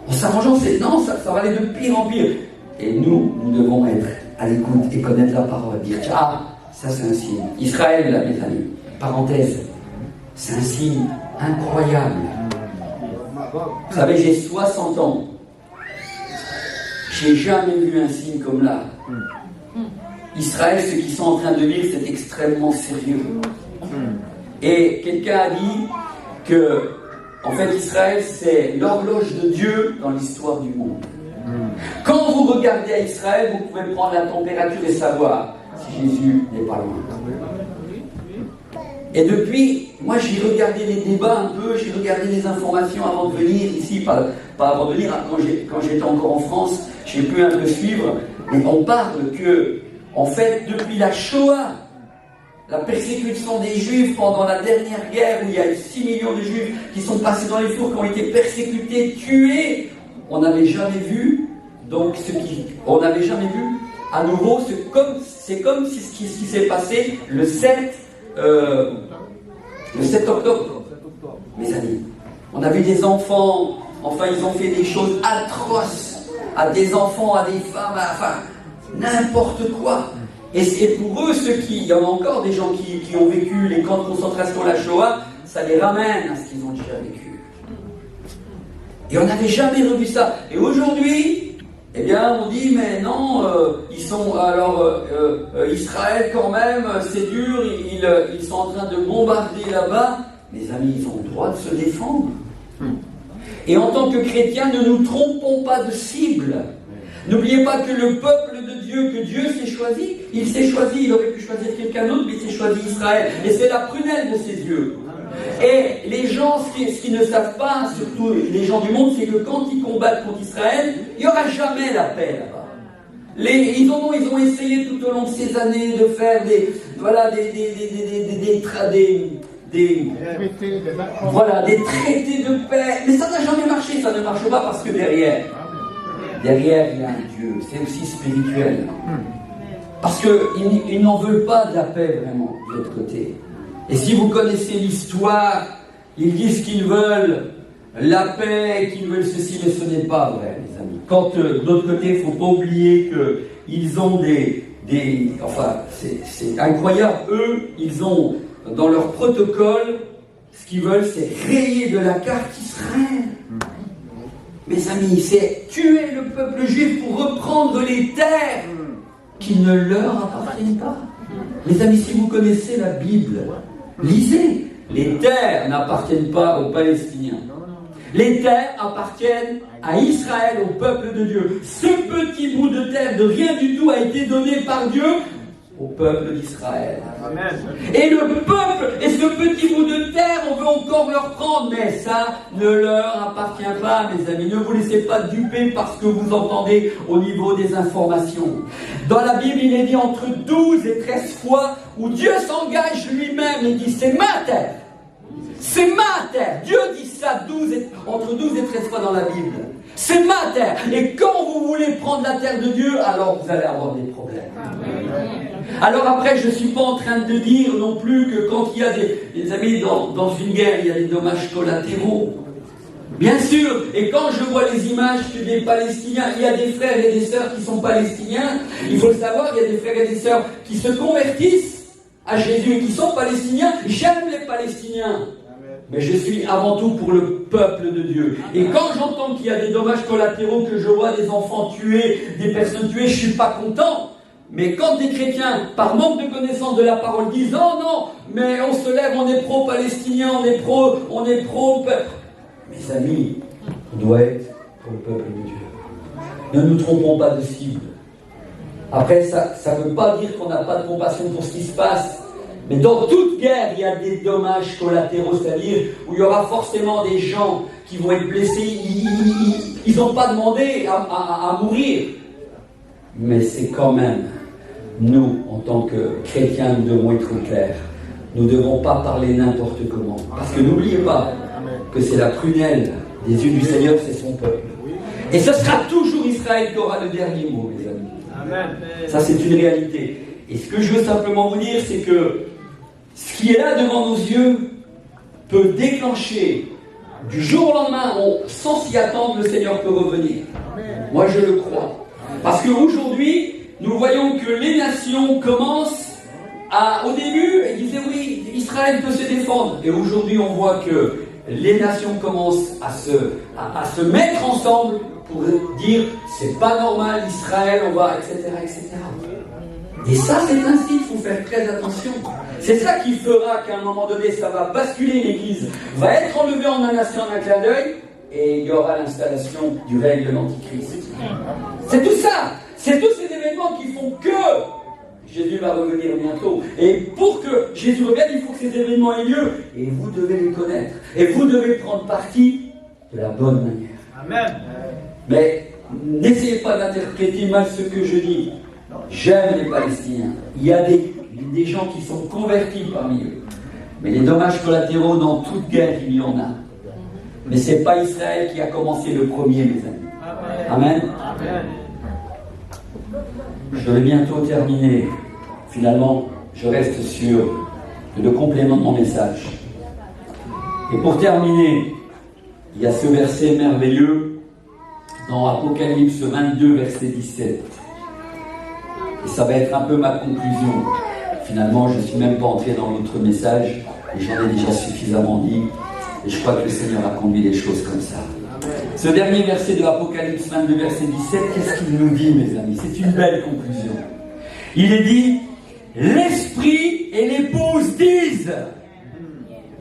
En s'arrangeant, non, ça va aller de pire en pire. Et nous devons être à l'écoute et connaître la parole. Dire, ah, ça c'est un signe. Israël, là, mes amis, parenthèse, c'est un signe incroyable. Vous savez, j'ai 60 ans. J'ai jamais vu un signe comme là. Israël, ce qu'ils sont en train de vivre, c'est extrêmement sérieux. Et quelqu'un a dit que, en fait, Israël, c'est l'horloge de Dieu dans l'histoire du monde. Quand vous regardez à Israël, vous pouvez prendre la température et savoir si Jésus n'est pas loin. Et depuis, moi j'ai regardé les débats un peu, j'ai regardé les informations avant de venir ici, pas avant de venir, quand j'étais encore en France, j'ai pu un peu suivre, mais on parle que, en fait, depuis la Shoah, la persécution des Juifs pendant la dernière guerre, où il y a eu 6 millions de Juifs qui sont passés dans les fours, qui ont été persécutés, tués, on n'avait jamais vu, on n'avait jamais vu, à nouveau, c'est comme si ce qui s'est passé le 7 octobre, mes amis. On a vu des enfants, enfin ils ont fait des choses atroces à des enfants, à des femmes, enfin n'importe quoi. Et pour eux, il y en a encore des gens qui ont vécu les camps de concentration, la Shoah, ça les ramène à ce qu'ils ont déjà vécu. Et on n'avait jamais revu ça. Et aujourd'hui, eh bien, on dit, mais non, ils sont, alors, Israël quand même, c'est dur, ils sont en train de bombarder là-bas. Mes amis, ils ont le droit de se défendre. Et en tant que chrétiens, ne nous trompons pas de cible. N'oubliez pas que le peuple de Dieu, que Dieu s'est choisi, il s'est choisi, il aurait pu choisir quelqu'un d'autre, mais il s'est choisi Israël. Et c'est la prunelle de ses yeux. Et les gens, ce qu'ils ne savent pas, surtout les gens du monde, c'est que quand ils combattent contre Israël, il n'y aura jamais la paix là-bas. Ils ont essayé tout au long de ces années de faire des traités de paix, mais ça n'a jamais marché, ça ne marche pas parce que derrière il y a un Dieu, c'est aussi spirituel. Parce qu'ils n'en veulent pas de la paix vraiment de l'autre côté. Et si vous connaissez l'histoire, ils disent qu'ils veulent la paix, qu'ils veulent ceci, mais ce n'est pas vrai, les amis. Quand de l'autre côté, il ne faut pas oublier qu'ils ont enfin, c'est incroyable. Eux, ils ont dans leur protocole, ce qu'ils veulent, c'est rayer de la carte Israël. Mes amis, c'est tuer le peuple juif pour reprendre les terres qui ne leur appartiennent pas. Mes amis, si vous connaissez la Bible, lisez. Les terres n'appartiennent pas aux Palestiniens. Les terres appartiennent à Israël, au peuple de Dieu. Ce petit bout de terre de rien du tout a été donné par Dieu au peuple d'Israël. Amen. Et le peuple, et ce petit bout de terre, on veut encore leur prendre, mais ça ne leur appartient pas, mes amis. Ne vous laissez pas duper par ce que vous entendez au niveau des informations. Dans la Bible, il est dit entre 12 et 13 fois où Dieu s'engage lui-même et dit c'est ma terre. C'est ma terre. Dieu dit ça entre 12 et 13 fois dans la Bible. C'est ma terre. Et quand vous voulez prendre la terre de Dieu, alors vous allez avoir des problèmes. Alors après, je ne suis pas en train de dire non plus que quand il y a des amis dans une guerre, il y a des dommages collatéraux. Bien sûr, et quand je vois les images des Palestiniens, il y a des frères et des sœurs qui sont palestiniens, il faut le savoir, il y a des frères et des sœurs qui se convertissent à Jésus et qui sont palestiniens. J'aime les Palestiniens, mais je suis avant tout pour le peuple de Dieu. Et quand j'entends qu'il y a des dommages collatéraux, que je vois des enfants tués, des personnes tuées, je ne suis pas content. Mais quand des chrétiens, par manque de connaissance de la parole, disent « Oh non, mais on se lève, on est pro-palestinien, on est pro... » Mes amis, on doit être pour le peuple de Dieu. Ne nous trompons pas de cible. Après, ça ne veut pas dire qu'on n'a pas de compassion pour ce qui se passe. Mais dans toute guerre, il y a des dommages collatéraux, c'est-à-dire où il y aura forcément des gens qui vont être blessés. Ils n'ont pas demandé à mourir. Mais c'est quand même, nous, en tant que chrétiens, nous devons être clairs. Nous ne devons pas parler n'importe comment. Parce que n'oubliez pas que c'est la prunelle des yeux du Seigneur, c'est son peuple. Et ce sera toujours Israël qui aura le dernier mot, mes amis. Amen. Ça, c'est une réalité. Et ce que je veux simplement vous dire, c'est que ce qui est là devant nos yeux peut déclencher du jour au lendemain, sans s'y attendre, le Seigneur peut revenir. Moi, je le crois. Parce qu'aujourd'hui, nous voyons que les nations commencent au début, ils disaient oui, Israël peut se défendre. Et aujourd'hui, on voit que les nations commencent à se mettre ensemble pour dire c'est pas normal, Israël, on va, etc., etc. Et ça, c'est un signe, il faut faire très attention. C'est ça qui fera qu'à un moment donné, ça va basculer, l'Église va être enlevée en un instant, en un clin d'œil, et il y aura l'installation du règne de l'Antichrist. C'est tout ça. C'est tous ces événements qui font que Jésus va revenir bientôt. Et pour que Jésus revienne, il faut que ces événements aient lieu. Et vous devez les connaître. Et vous devez prendre parti de la bonne manière. Amen. Mais n'essayez pas d'interpréter mal ce que je dis. J'aime les Palestiniens. Il y a des gens qui sont convertis parmi eux. Mais les dommages collatéraux dans toute guerre, il y en a. Mais ce n'est pas Israël qui a commencé le premier, mes amis. Amen. Amen. Je vais bientôt terminer. Finalement, je reste sur le complément de mon message. Et pour terminer, il y a ce verset merveilleux dans Apocalypse 22, verset 17. Et ça va être un peu ma conclusion. Finalement, je ne suis même pas entré dans l'autre message, et j'en ai déjà suffisamment dit. Et je crois que le Seigneur a conduit les choses comme ça. Ce dernier verset de l'Apocalypse 22, verset 17, qu'est-ce qu'il nous dit, mes amis? C'est une belle conclusion. Il est dit, l'Esprit et l'épouse disent,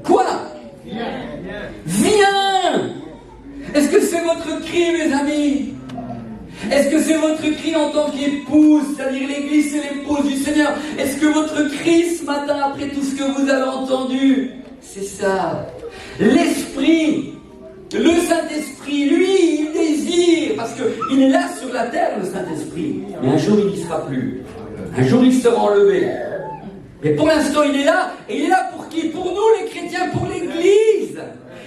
quoi? Viens! Est-ce que c'est votre cri, mes amis? Est-ce que c'est votre cri en tant qu'épouse, c'est-à-dire l'Église, c'est l'épouse du Seigneur? Est-ce que votre cri ce matin, après tout ce que vous avez entendu, c'est ça? L'Esprit, le Saint-Esprit, lui, il désire, parce qu'il est là sur la terre, le Saint-Esprit. Mais un jour, il n'y sera plus. Un jour, il sera enlevé. Mais pour l'instant, il est là. Et il est là pour qui? Pour nous, les chrétiens, pour l'Église.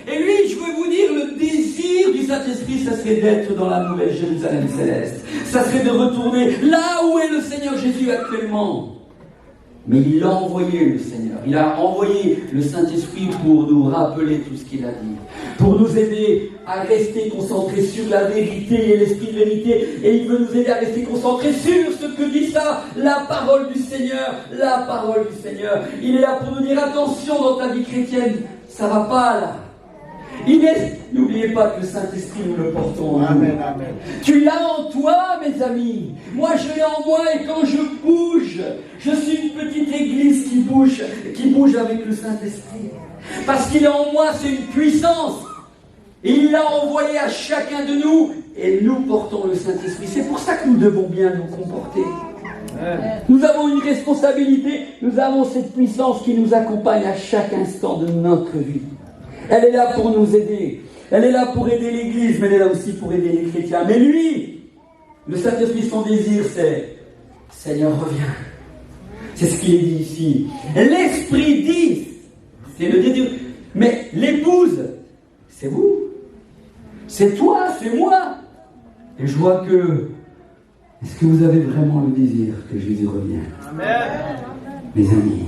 Et lui, je veux vous dire, le désir du Saint-Esprit, ça serait d'être dans la nouvelle Jérusalem céleste. Ça serait de retourner là où est le Seigneur Jésus actuellement. Mais il l'a envoyé, le Seigneur. Il a envoyé le Saint-Esprit pour nous rappeler tout ce qu'il a dit. Pour nous aider à rester concentrés sur la vérité et l'esprit de vérité. Et il veut nous aider à rester concentrés sur ce que dit ça, la parole du Seigneur. La parole du Seigneur. Il est là pour nous dire, attention dans ta vie chrétienne, ça va pas là. N'oubliez pas que le Saint-Esprit, nous le portons en nous. Amen, amen. Tu l'as en toi, mes amis. Moi, je l'ai en moi, et quand je bouge, je suis une petite église qui bouge avec le Saint-Esprit. Parce qu'il est en moi, c'est une puissance. Et il l'a envoyé à chacun de nous, et nous portons le Saint-Esprit. C'est pour ça que nous devons bien nous comporter. Nous avons une responsabilité, nous avons cette puissance qui nous accompagne à chaque instant de notre vie. Elle est là pour nous aider. Elle est là pour aider l'Église, mais elle est là aussi pour aider les chrétiens. Mais lui, le Saint-Esprit, son désir, c'est Seigneur, reviens. C'est ce qu'il est dit ici. L'Esprit dit, c'est le désir. Mais l'épouse, c'est vous. C'est toi, c'est moi. Et je vois que, est-ce que vous avez vraiment le désir que Jésus revienne? Amen. Mes amis,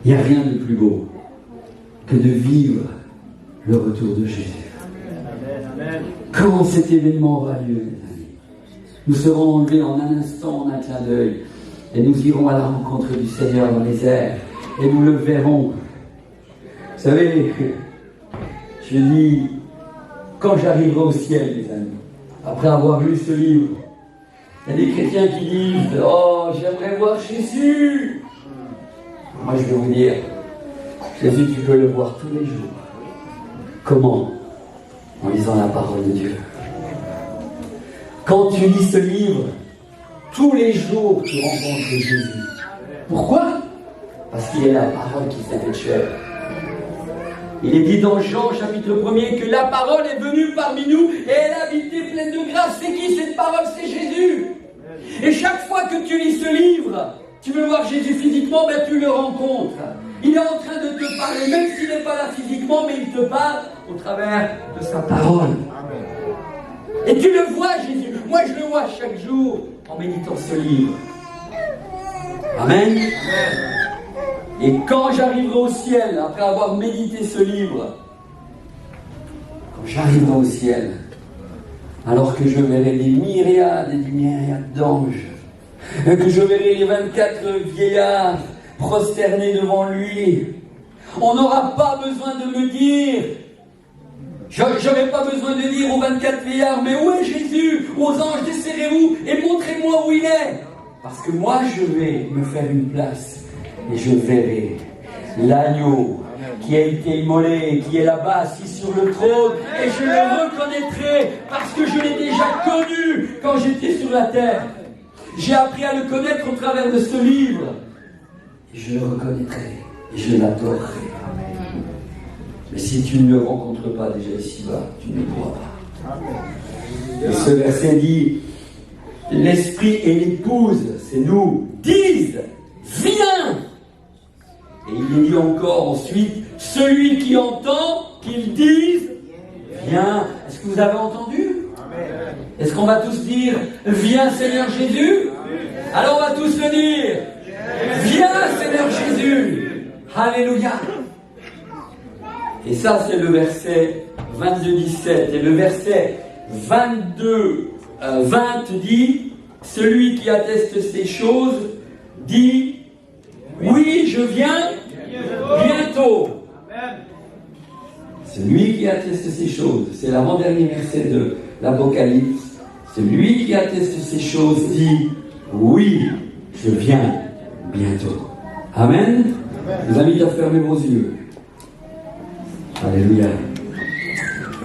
il n'y a rien de plus beau que de vivre le retour de Jésus. Amen. Quand cet événement aura lieu, mes amis, nous serons enlevés en un instant, en un clin d'œil, et nous irons à la rencontre du Seigneur dans les airs, et nous le verrons. Vous savez, je dis, quand j'arriverai au ciel, mes amis, après avoir lu ce livre, il y a des chrétiens qui disent « Oh, j'aimerais voir Jésus !» Moi, je vais vous dire, Jésus, tu peux le voir tous les jours. Comment? En lisant la parole de Dieu. Quand tu lis ce livre, tous les jours, tu rencontres Jésus. Pourquoi? Parce qu'il est la parole qui s'est faite chair. Il est dit dans Jean chapitre 1er que la parole est venue parmi nous et elle a habité pleine de grâce. C'est qui cette parole? C'est Jésus. Et chaque fois que tu lis ce livre, tu veux voir Jésus physiquement, ben tu le rencontres. Il est en train de te parler, même s'il n'est pas là physiquement, mais il te parle au travers de sa parole. Et tu le vois, Jésus. Moi, je le vois chaque jour en méditant ce livre. Amen. Et quand j'arriverai au ciel, après avoir médité ce livre, quand j'arriverai au ciel, alors que je verrai des myriades et des myriades d'anges, que je verrai les 24 vieillards prosternés devant lui, on n'aura pas besoin de me dire, j'aurais pas besoin de dire aux 24 vieillards, mais où est Jésus? Aux anges, desserrez-vous et montrez-moi où il est. Parce que moi, je vais me faire une place. Et je verrai l'agneau qui a été immolé, qui est là-bas assis sur le trône, et je le reconnaîtrai parce que je l'ai déjà connu quand j'étais sur la terre. J'ai appris à le connaître au travers de ce livre. Et je le reconnaîtrai et je l'adorerai. Mais si tu ne le rencontres pas déjà ici-bas, tu ne pourras pas. Et ce verset dit, l'Esprit et l'épouse, c'est nous, disent, viens. Et il est dit encore ensuite, celui qui entend, qu'il dise, viens. Est-ce que vous avez entendu? Est-ce qu'on va tous dire, viens Seigneur Jésus? Alors on va tous le dire, viens Seigneur Jésus. Alléluia. Et ça c'est le verset 22-17. Et le verset 20 dit, celui qui atteste ces choses dit, oui, je viens bientôt. Celui qui atteste ces choses, c'est l'avant-dernier verset de l'Apocalypse. Celui qui atteste ces choses dit, oui, je viens bientôt. Amen. Je vous invite à fermer vos yeux. Alléluia.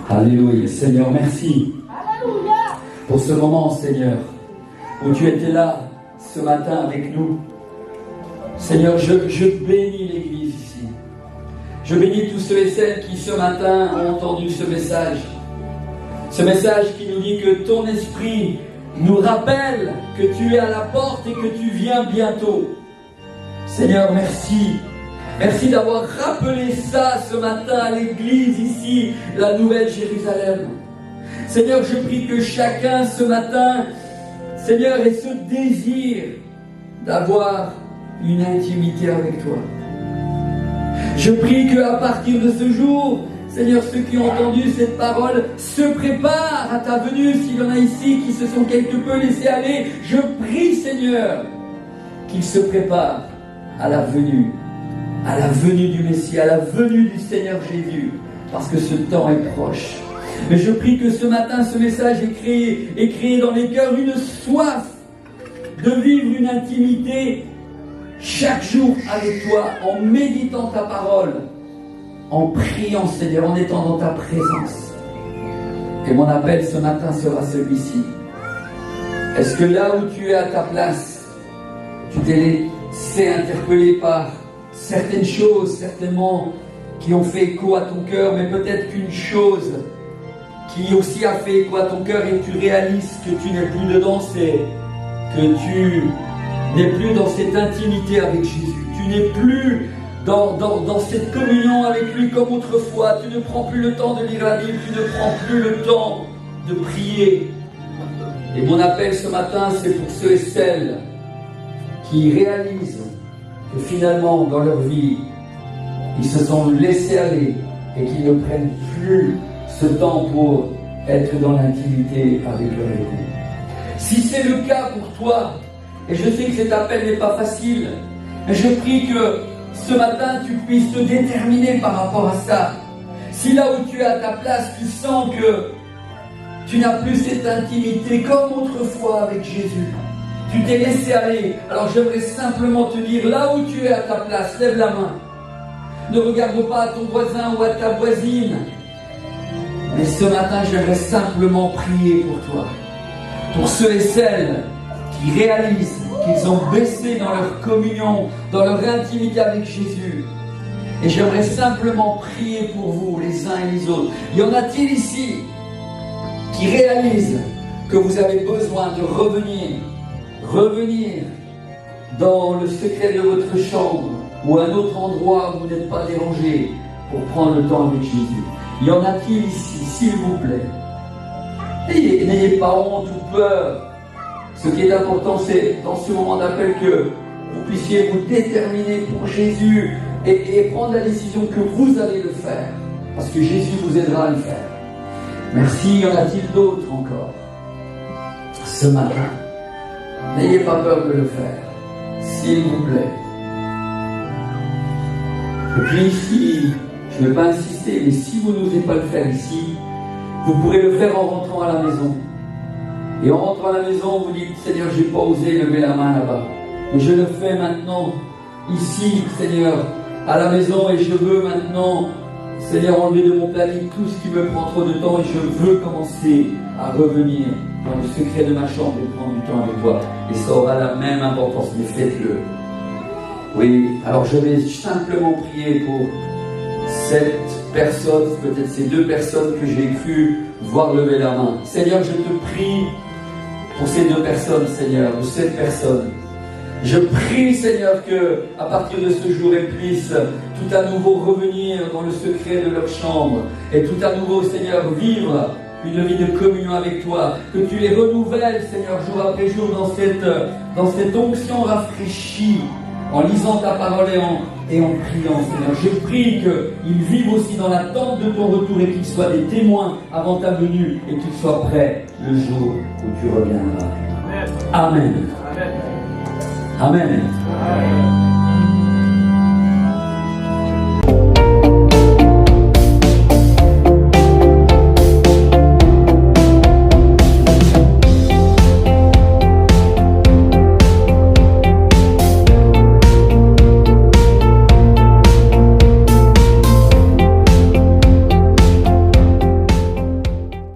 Alléluia. Seigneur, merci pour ce moment, Seigneur, où tu étais là ce matin avec nous. Seigneur, je bénis l'Église ici. Je bénis tous ceux et celles qui ce matin ont entendu ce message. Ce message qui nous dit que ton esprit nous rappelle que tu es à la porte et que tu viens bientôt. Seigneur, merci. Merci d'avoir rappelé ça ce matin à l'Église ici, la Nouvelle Jérusalem. Seigneur, je prie que chacun ce matin, Seigneur, ait ce désir d'avoir une intimité avec toi. Je prie qu'à partir de ce jour, Seigneur, ceux qui ont entendu cette parole se préparent à ta venue. S'il y en a ici qui se sont quelque peu laissés aller, je prie, Seigneur, qu'ils se préparent à la venue du Messie, à la venue du Seigneur Jésus, parce que ce temps est proche. Mais je prie que ce matin, ce message ait créé dans les cœurs une soif de vivre une intimité chaque jour avec toi, en méditant ta parole, en priant, Seigneur, en étant dans ta présence. Et mon appel ce matin sera celui-ci. Est-ce que là où tu es à ta place, Tu t'es laissé interpeller par certaines choses, certainement, qui ont fait écho à ton cœur, mais peut-être qu'une chose qui aussi a fait écho à ton cœur et tu réalises que tu n'es plus dedans, c'est que tu n'es plus dans cette intimité avec Jésus. Tu n'es plus dans cette communion avec lui comme autrefois. Tu ne prends plus le temps de lire la Bible, tu ne prends plus le temps de prier. Et mon appel ce matin, c'est pour ceux et celles qui réalisent que finalement, dans leur vie, ils se sont laissés aller et qu'ils ne prennent plus ce temps pour être dans l'intimité avec leur époux. Si c'est le cas pour toi, et je sais que cet appel n'est pas facile, mais je prie que ce matin tu puisses te déterminer par rapport à ça. Si là où tu es à ta place, tu sens que tu n'as plus cette intimité comme autrefois avec Jésus, tu t'es laissé aller, alors j'aimerais simplement te dire, là où tu es à ta place, lève la main. Ne regarde pas à ton voisin ou à ta voisine. Mais ce matin, j'aimerais simplement prier pour toi. Pour ceux et celles qui réalisent qu'ils ont baissé dans leur communion, dans leur intimité avec Jésus. Et j'aimerais simplement prier pour vous, les uns et les autres. Y en a-t-il ici qui réalisent que vous avez besoin de revenir dans le secret de votre chambre ou un autre endroit où vous n'êtes pas dérangé pour prendre le temps avec Jésus? Y en a-t-il ici, s'il vous plaît? N'ayez pas honte ou peur. Ce qui est important, c'est dans ce moment d'appel que vous puissiez vous déterminer pour Jésus et prendre la décision que vous allez le faire. Parce que Jésus vous aidera à le faire. Merci. Y en a-t-il d'autres encore ce matin? N'ayez pas peur de le faire, s'il vous plaît. Et puis ici, je ne vais pas insister, mais si vous n'osez pas le faire ici, vous pourrez le faire en rentrant à la maison. Et en rentrant à la maison, vous dites, Seigneur, je n'ai pas osé lever la main là-bas. Mais je le fais maintenant, ici, Seigneur, à la maison, et je veux maintenant, Seigneur, enlever de mon planning tout ce qui me prend trop de temps, et je veux commencer à revenir dans le secret de ma chambre et prendre du temps avec toi. Et ça aura la même importance, mais faites-le. Oui, alors je vais simplement prier pour cette personne, peut-être ces deux personnes que j'ai cru voir lever la main. Seigneur, je te prie pour ces deux personnes, Seigneur, ou cette personne. Je prie, Seigneur, que à partir de ce jour, elles puissent tout à nouveau revenir dans le secret de leur chambre et tout à nouveau, Seigneur, vivre une vie de communion avec toi, que tu les renouvelles, Seigneur, jour après jour dans cette onction rafraîchie, en lisant ta parole et en priant, Seigneur. Je prie qu'ils vivent aussi dans l'attente de ton retour et qu'ils soient des témoins avant ta venue et qu'ils soient prêts le jour où tu reviendras. Amen. Amen. Amen.